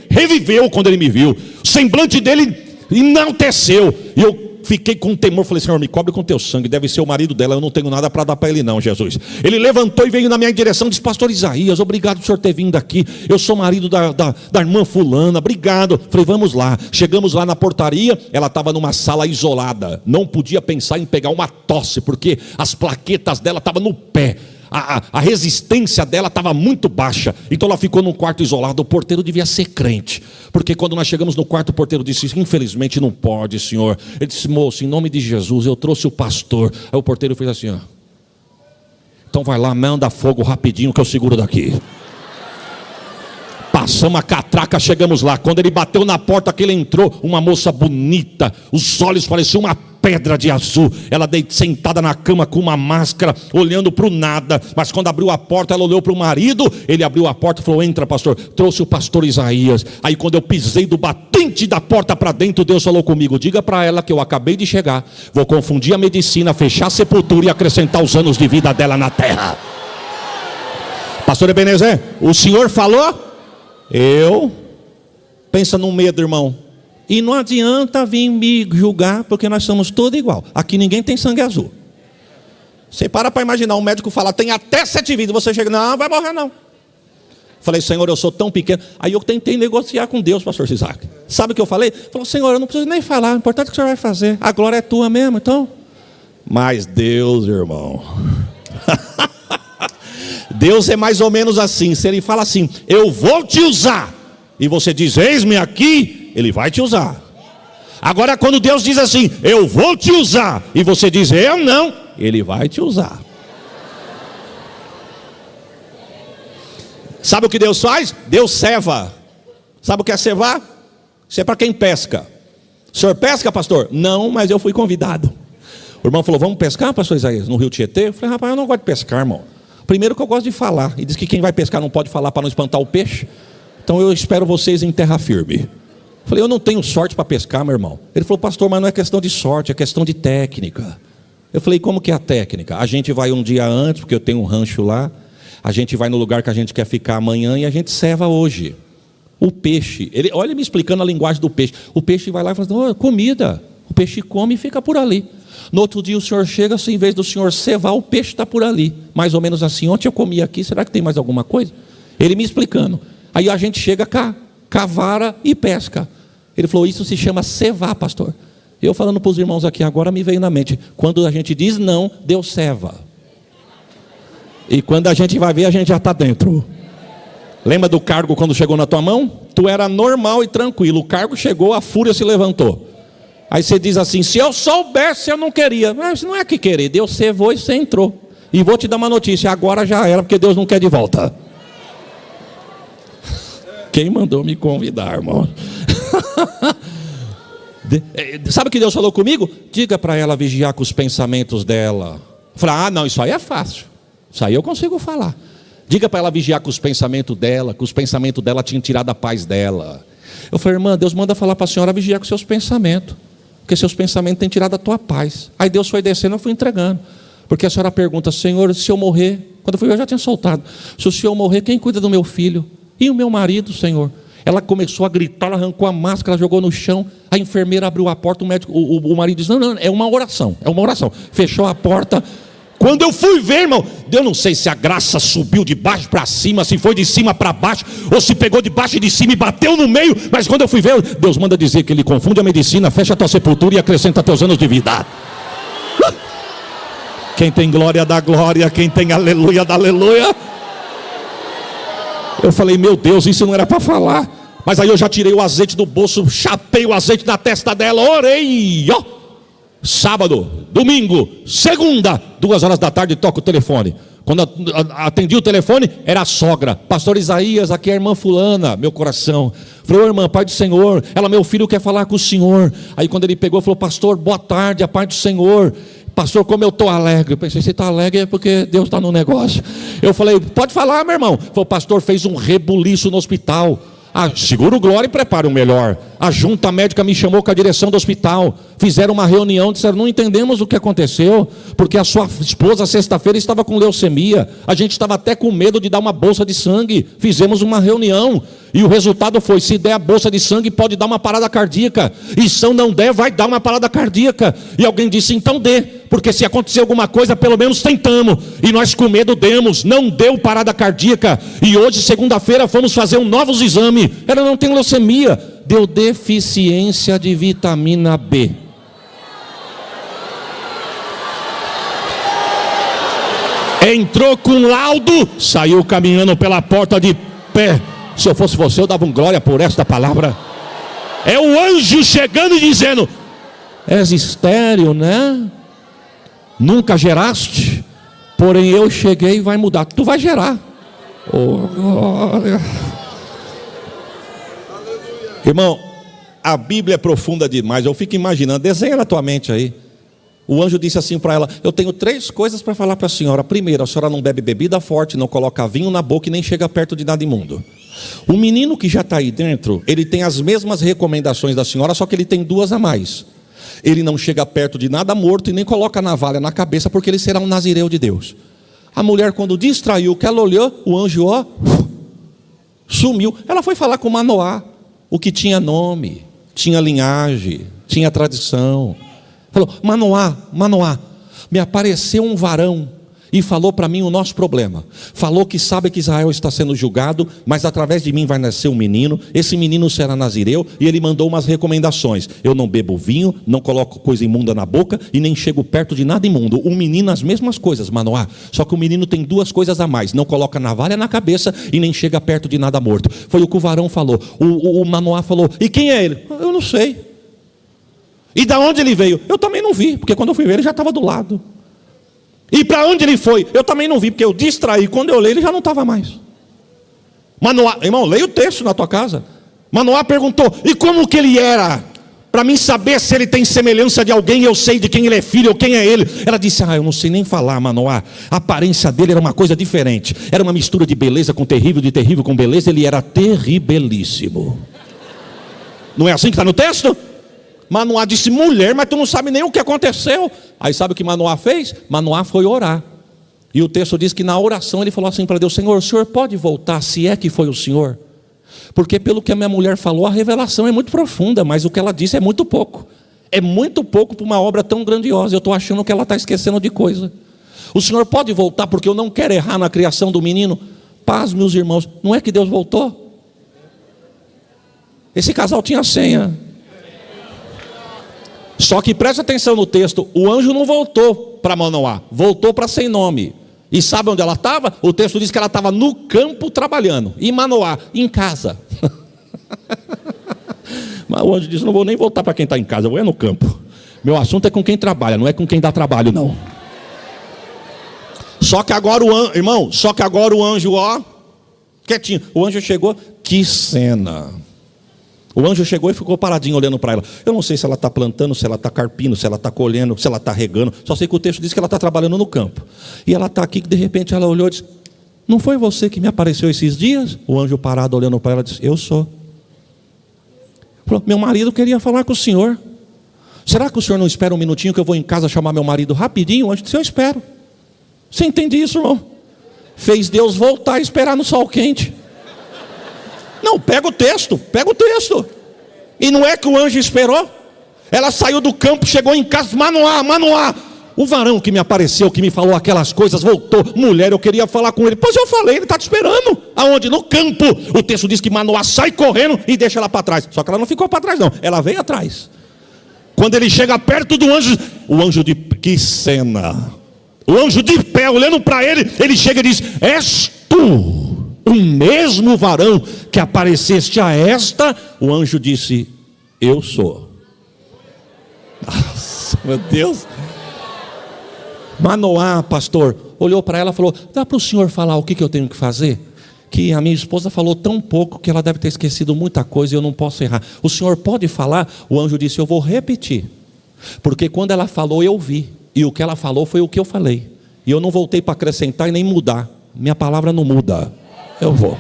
reviveu quando ele me viu. O semblante dele enalteceu. E eu fiquei com temor, falei, Senhor, me cobre com teu sangue, deve ser o marido dela, eu não tenho nada para dar para ele não, Jesus. Ele levantou e veio na minha direção, disse, pastor Isaías, obrigado por o senhor ter vindo aqui, eu sou marido da irmã fulana, obrigado. Falei, vamos lá. Chegamos lá na portaria, ela estava numa sala isolada, não podia pensar em pegar uma tosse, porque as plaquetas dela estavam no pé. A resistência dela estava muito baixa. Então ela ficou num quarto isolado. O porteiro devia ser crente, porque quando nós chegamos no quarto, o porteiro disse, infelizmente não pode, senhor. Ele disse, moço, em nome de Jesus, eu trouxe o pastor. Aí o porteiro fez assim, ó. Então vai lá, manda fogo rapidinho que eu seguro daqui. Passamos a catraca, chegamos lá. Quando ele bateu na porta que ele entrou, uma moça bonita, os olhos pareciam uma pedra de azul. Ela sentada na cama com uma máscara, olhando para o nada. Mas quando abriu a porta, ela olhou para o marido. Ele abriu a porta e falou, entra pastor. Trouxe o pastor Isaías. Aí quando eu pisei do batente da porta para dentro, Deus falou comigo, diga para ela que eu acabei de chegar, vou confundir a medicina, fechar a sepultura e acrescentar os anos de vida dela na terra. Pastor Ebenezer, o senhor falou? Pensa no medo, irmão. E não adianta vir me julgar, porque nós somos todos igual. Aqui ninguém tem sangue azul. Você para imaginar um médico falar, tem até 7 vidas, você chega, não, vai morrer não. Falei, Senhor, eu sou tão pequeno. Aí eu tentei negociar com Deus, pastor Isaac. Sabe o que eu falei? Falei, Senhor, eu não preciso nem falar, o importante é o que o Senhor vai fazer. A glória é tua mesmo, então. Mas Deus, irmão... Deus é mais ou menos assim. Se ele fala assim, eu vou te usar, e você diz, eis-me aqui, ele vai te usar. Agora quando Deus diz assim, eu vou te usar, e você diz, eu não, ele vai te usar. Sabe o que Deus faz? Deus ceva. Sabe o que é cevar? Isso é para quem pesca. O senhor pesca, pastor? Não, mas eu fui convidado. O irmão falou, vamos pescar, pastor Isaías, no Rio Tietê? Eu falei, rapaz, eu não gosto de pescar, irmão. Primeiro que eu gosto de falar, e diz que quem vai pescar não pode falar para não espantar o peixe. Então eu espero vocês em terra firme. Falei, eu não tenho sorte para pescar, meu irmão. Ele falou, pastor, mas não é questão de sorte, é questão de técnica. Eu falei, como que é a técnica? A gente vai um dia antes, porque eu tenho um rancho lá. A gente vai no lugar que a gente quer ficar amanhã e a gente ceva hoje. O peixe, olha me explicando a linguagem do peixe. O peixe vai lá e fala, oh, comida. O peixe come e fica por ali. No outro dia o senhor chega, assim, em vez do senhor cevar, o peixe está por ali. Mais ou menos assim, ontem eu comi aqui, será que tem mais alguma coisa? Ele me explicando. Aí a gente chega cá, cavara e pesca. Ele falou, isso se chama cevar, pastor. Eu falando para os irmãos aqui agora, me veio na mente. Quando a gente diz não, Deus ceva. E quando a gente vai ver, a gente já está dentro. Lembra do cargo quando chegou na tua mão? Tu era normal e tranquilo. O cargo chegou, a fúria se levantou. Aí você diz assim, se eu soubesse, eu não queria. Mas não é que querer, Deus cevou e você entrou. E vou te dar uma notícia, agora já era, porque Deus não quer de volta. Quem mandou me convidar, irmão? Sabe o que Deus falou comigo? Diga para ela vigiar com os pensamentos dela. Eu falei, não, isso aí é fácil. Isso aí eu consigo falar. Diga para ela vigiar com os pensamentos dela, que os pensamentos dela tinham tirado a paz dela. Eu falei, irmã, Deus manda falar para a senhora vigiar com seus pensamentos, porque seus pensamentos têm tirado a tua paz. Aí Deus foi descendo, eu fui entregando. Porque a senhora pergunta, Senhor, se eu morrer, quando eu fui, eu já tinha soltado. Se o senhor morrer, quem cuida do meu filho? E o meu marido, Senhor? Ela começou a gritar, ela arrancou a máscara, jogou no chão. A enfermeira abriu a porta, o médico, o marido disse, não, é uma oração, é uma oração. Fechou a porta. Quando eu fui ver, irmão, eu não sei se a graça subiu de baixo para cima, se foi de cima para baixo, ou se pegou de baixo e de cima e bateu no meio. Mas quando eu fui ver, Deus manda dizer que Ele confunde a medicina, fecha a tua sepultura e acrescenta teus anos de vida. Quem tem glória dá glória, quem tem aleluia dá aleluia. Eu falei, meu Deus, isso não era para falar. Mas aí eu já tirei o azeite do bolso, chapei o azeite na testa dela, orei, ó. Sábado, domingo, segunda, 2 horas da tarde, toca o telefone. Quando atendi o telefone, era a sogra. Pastor Isaías, aqui é a irmã fulana. Meu coração. Falei, ô irmã, Pai do Senhor. Ela, meu filho quer falar com o senhor. Aí quando ele pegou, falou, pastor, boa tarde, a paz do Senhor. Pastor, como eu estou alegre. Eu pensei, você está alegre é porque Deus está no negócio. Eu falei, pode falar, meu irmão. Falei, o pastor fez um rebuliço no hospital. Segura o glória e prepara o melhor. A junta médica me chamou com a direção do hospital. Fizeram uma reunião, disseram, não entendemos o que aconteceu, porque a sua esposa sexta-feira estava com leucemia. A gente estava até com medo de dar uma bolsa de sangue. Fizemos uma reunião e o resultado foi, se der a bolsa de sangue pode dar uma parada cardíaca, e se não der vai dar uma parada cardíaca. E alguém disse, então dê, porque se acontecer alguma coisa pelo menos tentamos. E nós com medo demos, não deu parada cardíaca. E hoje segunda-feira fomos fazer um novo exame. Ela não tem leucemia, deu deficiência de vitamina B. Entrou com laudo, saiu caminhando pela porta de pé. Se eu fosse você, eu dava um glória por esta palavra. É o anjo chegando e dizendo, és estéril, né? Nunca geraste, porém eu cheguei e vai mudar. Tu vai gerar. Oh, glória. Irmão, a Bíblia é profunda demais. Eu fico imaginando, desenha na tua mente aí. O anjo disse assim para ela, eu tenho 3 coisas para falar para a senhora. Primeiro, a senhora não bebe bebida forte, não coloca vinho na boca e nem chega perto de nada imundo. O menino que já está aí dentro, ele tem as mesmas recomendações da senhora, só que ele tem 2 a mais. Ele não chega perto de nada morto e nem coloca navalha na cabeça, porque ele será um nazireu de Deus. A mulher, quando distraiu, que ela olhou, o anjo, ó, sumiu. Ela foi falar com Manoá, o que tinha nome, tinha linhagem, tinha tradição. Falou, Manoá, Manoá, me apareceu um varão e falou para mim o nosso problema. Falou que sabe que Israel está sendo julgado, mas através de mim vai nascer um menino. Esse menino será nazireu e ele mandou umas recomendações. Eu não bebo vinho, não coloco coisa imunda na boca e nem chego perto de nada imundo. O menino as mesmas coisas, Manoá. Só que o menino tem 2 coisas a mais. Não coloca navalha na cabeça e nem chega perto de nada morto. Foi o que o varão falou. O Manoá falou, e quem é ele? Eu não sei. E da onde ele veio? Eu também não vi, porque quando eu fui ver ele já estava do lado. E para onde ele foi? Eu também não vi, porque eu distraí. Quando eu olhei, ele já não estava mais. Manoá, irmão, leia o texto na tua casa. Manoá perguntou, e como que ele era? Para mim saber se ele tem semelhança de alguém, eu sei de quem ele é filho ou quem é ele. Ela disse, eu não sei nem falar, Manoá. A aparência dele era uma coisa diferente. Era uma mistura de beleza com terrível, de terrível com beleza. Ele era terribilíssimo. Não é assim que está no texto? Manoá disse, mulher, mas tu não sabe nem o que aconteceu. Aí sabe o que Manoá fez? Manoá foi orar. E o texto diz que na oração ele falou assim para Deus, Senhor, o Senhor pode voltar, se é que foi o Senhor? Porque pelo que a minha mulher falou, a revelação é muito profunda, mas o que ela disse é muito pouco. É muito pouco para uma obra tão grandiosa. Eu estou achando que ela está esquecendo de coisa. O Senhor pode voltar, porque eu não quero errar na criação do menino. Paz, meus irmãos, não é que Deus voltou? Esse casal tinha senha. Só que presta atenção no texto, o anjo não voltou para Manoá, voltou para sem nome. E sabe onde ela estava? O texto diz que ela estava no campo trabalhando. E Manoá, em casa. Mas o anjo disse, não vou nem voltar para quem está em casa, eu vou no campo. Meu assunto é com quem trabalha, não é com quem dá trabalho, não. Só que agora o anjo, irmão, o anjo, ó, quietinho. O anjo chegou, que cena. O anjo chegou e ficou paradinho olhando para ela. Eu não sei se ela está plantando, se ela está carpindo, se ela está colhendo, se ela está regando. Só sei que o texto diz que ela está trabalhando no campo. E ela está aqui, que de repente ela olhou e disse, não foi você que me apareceu esses dias? O anjo parado olhando para ela disse, eu sou. Falou, meu marido queria falar com o senhor. Será que o senhor não espera um minutinho que eu vou em casa chamar meu marido rapidinho? O anjo disse, eu espero. Você entende isso, irmão? Fez Deus voltar a esperar no sol quente. Não, pega o texto. E não é que o anjo esperou? Ela saiu do campo, chegou em casa, Manoá, O varão que me apareceu, que me falou aquelas coisas, voltou. Mulher, eu queria falar com ele. Pois eu falei, ele está te esperando. Aonde? No campo. O texto diz que Manoá sai correndo e deixa ela para trás. Só que ela não ficou para trás não, ela veio atrás. Quando ele chega perto do anjo, o anjo de... Que cena! O anjo de pé, olhando para ele, ele chega e diz: és tu o mesmo varão que apareceste a esta? O anjo disse: eu sou. Nossa, meu Deus. Manoá, pastor, olhou para ela e falou: dá para o senhor falar o que eu tenho que fazer? Que a minha esposa falou tão pouco que ela deve ter esquecido muita coisa e eu não posso errar. O senhor pode falar? O anjo disse: eu vou repetir, porque quando ela falou eu vi, e o que ela falou foi o que eu falei, e eu não voltei para acrescentar e nem mudar. Minha palavra não muda, eu vou.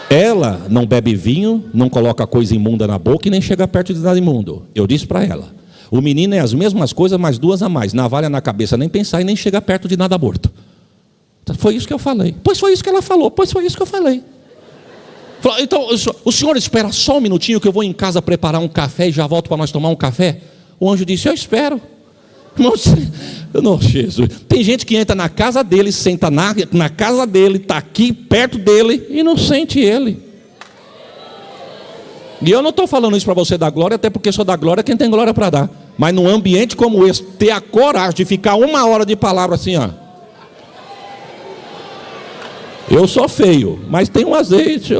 Ela não bebe vinho, não coloca coisa imunda na boca e nem chega perto de nada imundo. Eu disse para ela: o menino é as mesmas coisas, mas duas a mais. Navalha na cabeça, nem pensar e nem chega perto de nada morto. Foi isso que eu falei. Pois foi isso que ela falou. Pois foi isso que eu falei. Então, o senhor espera só um minutinho que eu vou em casa preparar um café e já volto para nós tomar um café? O anjo disse: eu espero. Não, Jesus. Tem gente que entra na casa dele, senta na casa dele, está aqui perto dele e não sente ele. E eu não estou falando isso para você dar glória, até porque só dá glória quem tem glória para dar. Mas num ambiente como esse, ter a coragem de ficar 1 hora de palavra assim, ó. Eu sou feio, mas tem um azeite.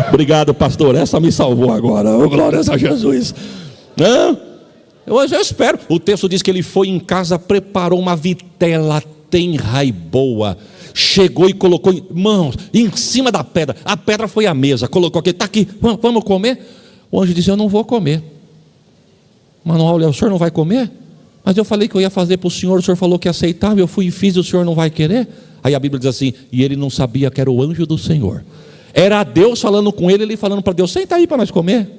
Obrigado, pastor. Essa me salvou agora. Glórias a Jesus. Eu espero. O texto diz que ele foi em casa, preparou uma vitela tenra e boa. Chegou e colocou, irmãos, em cima da pedra. A pedra foi a mesa. Colocou aqui, está aqui, vamos comer? O anjo disse: eu não vou comer. Manoel, olha, o senhor não vai comer? Mas eu falei que eu ia fazer para o senhor falou que aceitava, eu fui e fiz, o senhor não vai querer? Aí a Bíblia diz assim: e ele não sabia que era o anjo do Senhor. Era Deus falando com ele, ele falando para Deus: senta aí para nós comer.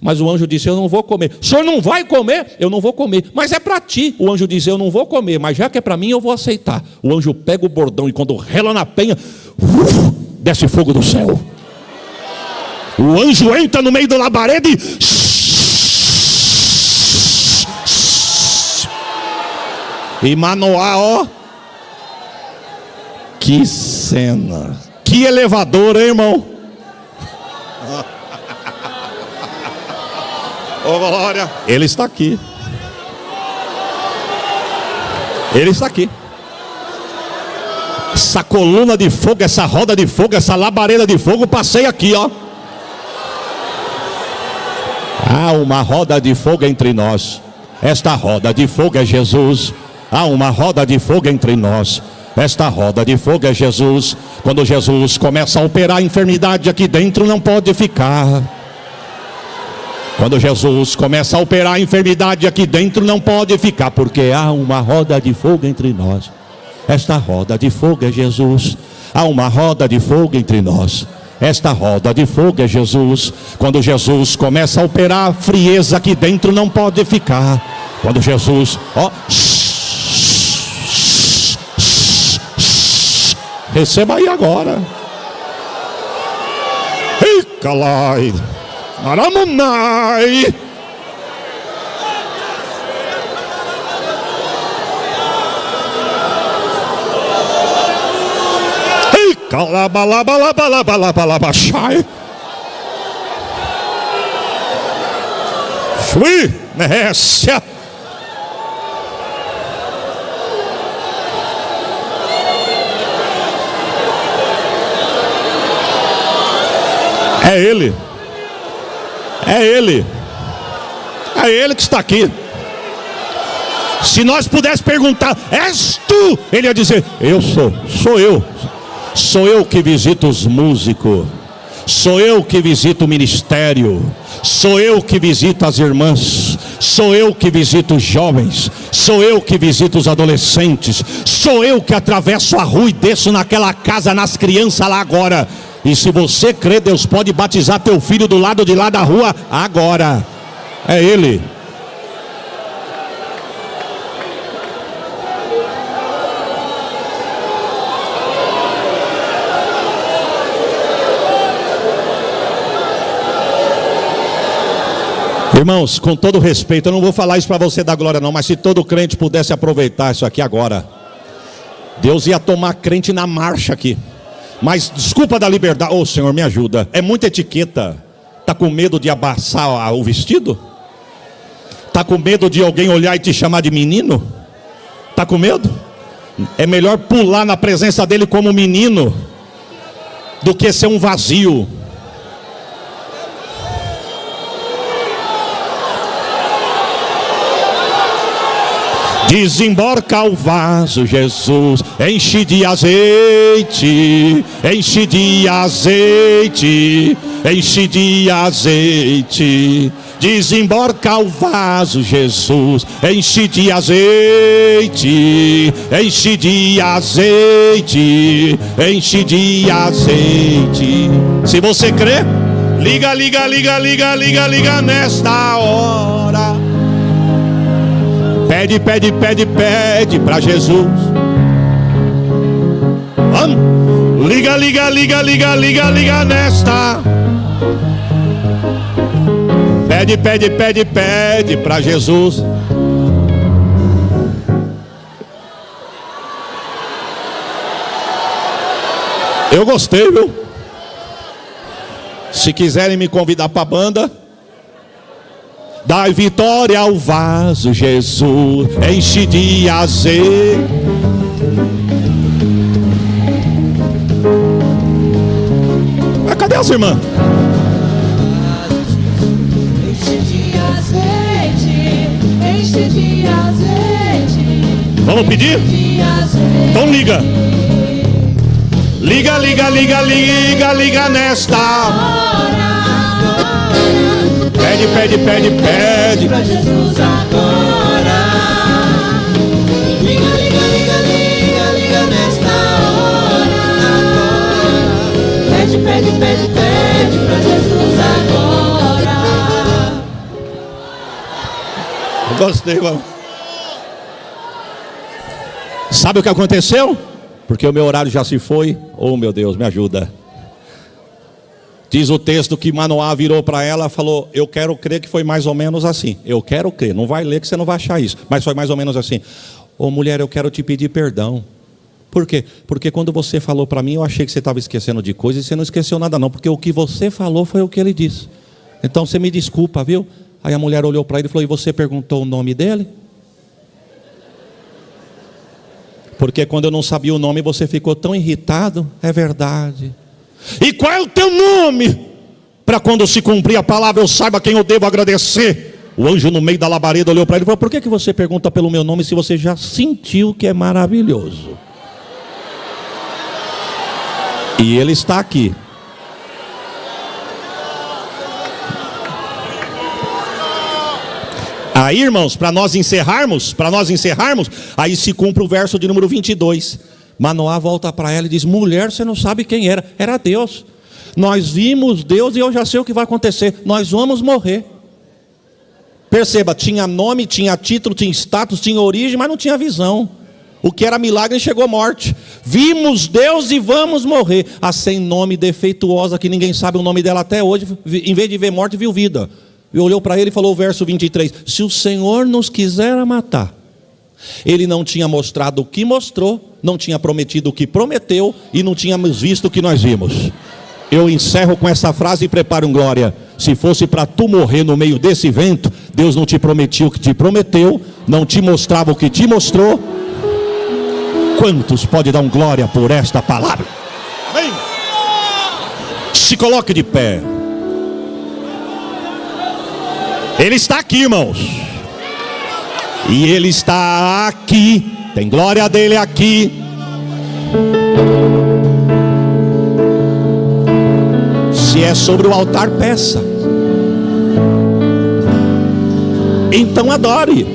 Mas o anjo disse: eu não vou comer. O senhor não vai comer? Eu não vou comer, mas é para ti. O anjo disse: eu não vou comer, mas já que é para mim eu vou aceitar. O anjo pega o bordão e quando rela na penha, desce fogo do céu. O anjo entra no meio da labareda e... E Manoá, ó, que cena, que elevador, hein, irmão? Oh, glória. Ele está aqui. Ele está aqui. Essa coluna de fogo, essa roda de fogo, essa labareda de fogo, passei aqui, ó. Há uma roda de fogo entre nós. Esta roda de fogo é Jesus. Há uma roda de fogo entre nós. Esta roda de fogo é Jesus. Quando Jesus começa a operar a enfermidade aqui dentro, não pode ficar. Quando Jesus começa a operar a enfermidade aqui dentro, não pode ficar, porque há uma roda de fogo entre nós. Esta roda de fogo é Jesus. Há uma roda de fogo entre nós. Esta roda de fogo é Jesus. Quando Jesus começa a operar a frieza aqui dentro, não pode ficar. Quando Jesus, ó, receba aí agora. Icalai, Aramunai. Icalabalabalabalabalabashai. Shui, Nécia. É Ele. É Ele. É Ele que está aqui. Se nós pudéssemos perguntar: és tu? Ele ia dizer: eu sou. Sou eu. Sou eu que visito os músicos. Sou eu que visito o ministério. Sou eu que visito as irmãs. Sou eu que visito os jovens. Sou eu que visito os adolescentes. Sou eu que atravesso a rua e desço naquela casa nas crianças lá agora. E se você crê, Deus pode batizar teu filho do lado de lá da rua agora. É Ele. Irmãos, com todo respeito, eu não vou falar isso para você dar glória não, mas se todo crente pudesse aproveitar isso aqui agora, Deus ia tomar crente na marcha aqui. Mas desculpa da liberdade, ô Senhor, me ajuda, é muita etiqueta. Tá com medo de abaçar o vestido? Tá com medo de alguém olhar e te chamar de menino? Tá com medo? É melhor pular na presença dele como menino do que ser um vazio. Desembarca o vaso, Jesus, enche de azeite, enche de azeite, enche de azeite. Desembarca o vaso, Jesus, enche de azeite, enche de azeite, enche de azeite. Se você crê, liga, liga, liga, liga, liga, liga nesta hora. Pede, pede, pede, pede para Jesus. Vamos. Liga, liga, liga, liga, liga, liga nesta. Pede, pede, pede, pede para Jesus. Eu gostei, viu? Se quiserem me convidar para a banda, dai vitória ao vaso, Jesus, enche de azeite. Mas cadê as irmãs? Enche de azeite, enche de azeite. Vamos pedir? De azeite. Então liga. Liga, liga, liga, liga, liga nesta. Pede, pede, pede, pede Pra Jesus agora. Liga, liga, liga, liga, liga nesta hora. Pede, pede, pede, pede pra Jesus agora. Gostei, mano. Sabe o que aconteceu? Porque o meu horário já se foi. Oh, meu Deus, me ajuda. Diz o texto que Manoá virou para ela e falou: eu quero crer que foi mais ou menos assim. Eu quero crer, não vai ler que você não vai achar isso. Mas foi mais ou menos assim: ô mulher, eu quero te pedir perdão. Por quê? Porque quando você falou para mim, eu achei que você estava esquecendo de coisas e você não esqueceu nada não. Porque o que você falou foi o que ele disse. Então você me desculpa, viu? Aí a mulher olhou para ele e falou: e você perguntou o nome dele? Porque quando eu não sabia o nome, você ficou tão irritado. É verdade. E qual é o teu nome? Para quando se cumprir a palavra, eu saiba quem eu devo agradecer. O anjo no meio da labareda olhou para ele e falou: por que você pergunta pelo meu nome se você já sentiu que é maravilhoso? E ele está aqui. Aí, irmãos, para nós encerrarmos, aí se cumpre o verso de número 22. Manoá volta para ela e diz: mulher, você não sabe quem era. Era Deus. Nós vimos Deus e eu já sei o que vai acontecer. Nós vamos morrer. Perceba, tinha nome, tinha título, tinha status, tinha origem, mas não tinha visão. O que era milagre chegou morte. Vimos Deus e vamos morrer. A sem nome, defeituosa, que ninguém sabe o nome dela até hoje, em vez de ver morte, viu vida. E olhou para ele e falou o verso 23: se o Senhor nos quiser matar, ele não tinha mostrado o que mostrou, não tinha prometido o que prometeu e não tínhamos visto o que nós vimos. Eu encerro com essa frase e preparo um glória. Se fosse para tu morrer no meio desse vento, Deus não te prometia o que te prometeu, não te mostrava o que te mostrou. Quantos pode dar um glória por esta palavra? Amém. Se coloque de pé. Ele está aqui, irmãos. E ele está aqui. Tem glória dele aqui. Se é sobre o altar, peça. Então adore.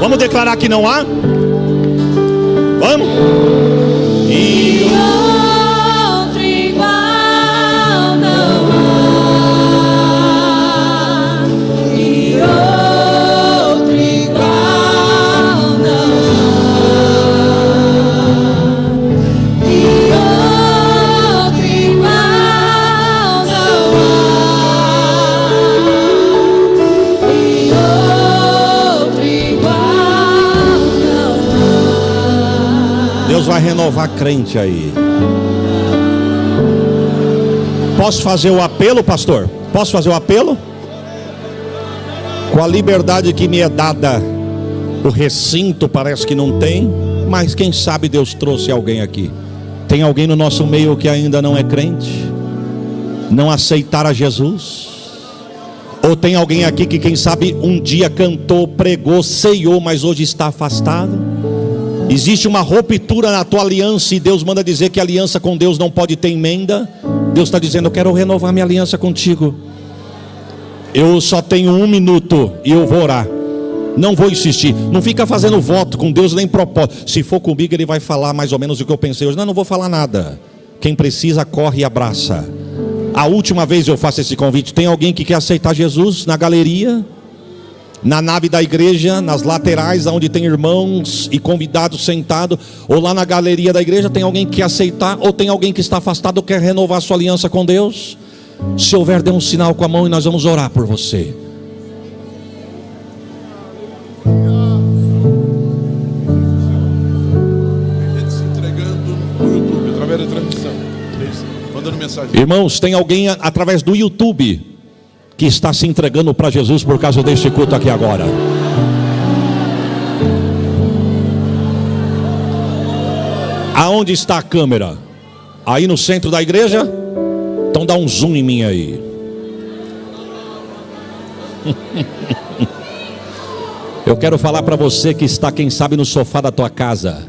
Vamos declarar que não há? Vamos? E outro igual não há. E outro igual não há. E outro igual não há. E outro igual não há. Deus vai renovar crente aí. Posso fazer o apelo, pastor? Posso fazer o apelo? Com a liberdade que me é dada, o recinto parece que não tem, mas quem sabe Deus trouxe alguém aqui. Tem alguém no nosso meio que ainda não é crente? Não aceitara Jesus? Ou tem alguém aqui que quem sabe um dia cantou, pregou, ceiou, mas hoje está afastado? Existe uma ruptura na tua aliança e Deus manda dizer que a aliança com Deus não pode ter emenda. Deus está dizendo: eu quero renovar minha aliança contigo. Eu só tenho 1 minuto e eu vou orar. Não vou insistir. Não fica fazendo voto com Deus nem propósito. Se for comigo ele vai falar mais ou menos o que eu pensei hoje. Não vou falar nada. Quem precisa corre e abraça. A última vez eu faço esse convite. Tem alguém que quer aceitar Jesus na galeria? Na nave da igreja, nas laterais, onde tem irmãos e convidados sentados, ou lá na galeria da igreja, tem alguém que quer aceitar, ou tem alguém que está afastado ou quer renovar sua aliança com Deus? Se houver, dê um sinal com a mão e nós vamos orar por você. Se entregando no YouTube, através da transmissão. Mandando mensagem. Irmãos, tem alguém através do YouTube que está se entregando para Jesus por causa deste culto aqui agora. Aonde está a câmera? Aí no centro da igreja? Então dá um zoom em mim aí. Eu quero falar para você que está, quem sabe, no sofá da tua casa,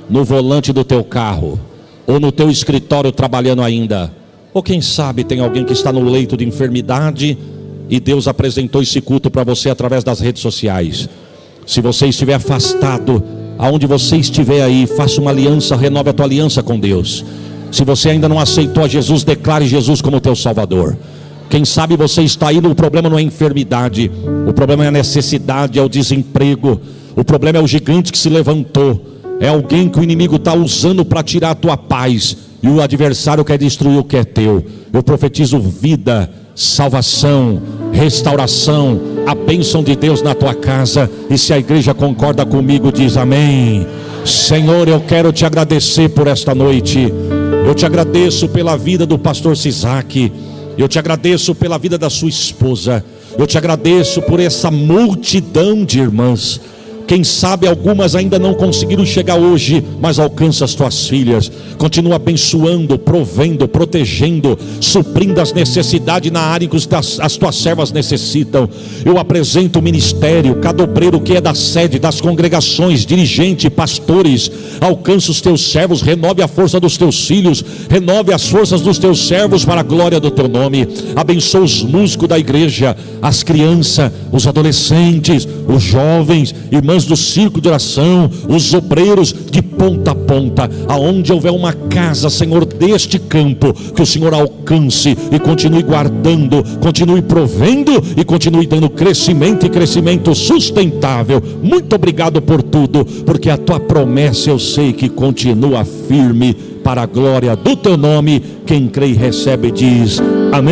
no volante do teu carro, ou no teu escritório trabalhando ainda, ou quem sabe tem alguém que está no leito de enfermidade e Deus apresentou esse culto para você através das redes sociais. Se você estiver afastado, aonde você estiver aí, faça uma aliança, renove a tua aliança com Deus. Se você ainda não aceitou a Jesus, declare Jesus como teu Salvador. Quem sabe você está aí, o problema não é a enfermidade, o problema é a necessidade, é o desemprego, o problema é o gigante que se levantou, é alguém que o inimigo está usando para tirar a tua paz, e o adversário quer destruir o que é teu. Eu profetizo vida, salvação, restauração, a bênção de Deus na tua casa. E se a igreja concorda comigo, diz amém. Senhor, eu quero te agradecer por esta noite. Eu te agradeço pela vida do pastor Sisaque. Eu te agradeço pela vida da sua esposa. Eu te agradeço por essa multidão de irmãs. Quem sabe algumas ainda não conseguiram chegar hoje, mas alcança as tuas filhas. Continua abençoando, provendo, protegendo, suprindo as necessidades na área que as tuas servas necessitam. Eu apresento o ministério, cada obreiro que é da sede, das congregações, dirigente, pastores. Alcança os teus servos, renove a força dos teus filhos, renove as forças dos teus servos para a glória do teu nome. Abençoa os músicos da igreja, as crianças, os adolescentes, os jovens, irmãs do circo de oração, os obreiros de ponta a ponta, aonde houver uma casa, Senhor, deste campo, que o Senhor alcance e continue guardando, continue provendo e continue dando crescimento e crescimento sustentável. Muito obrigado por tudo, porque a tua promessa eu sei que continua firme para a glória do teu nome. Quem crê e recebe diz amém.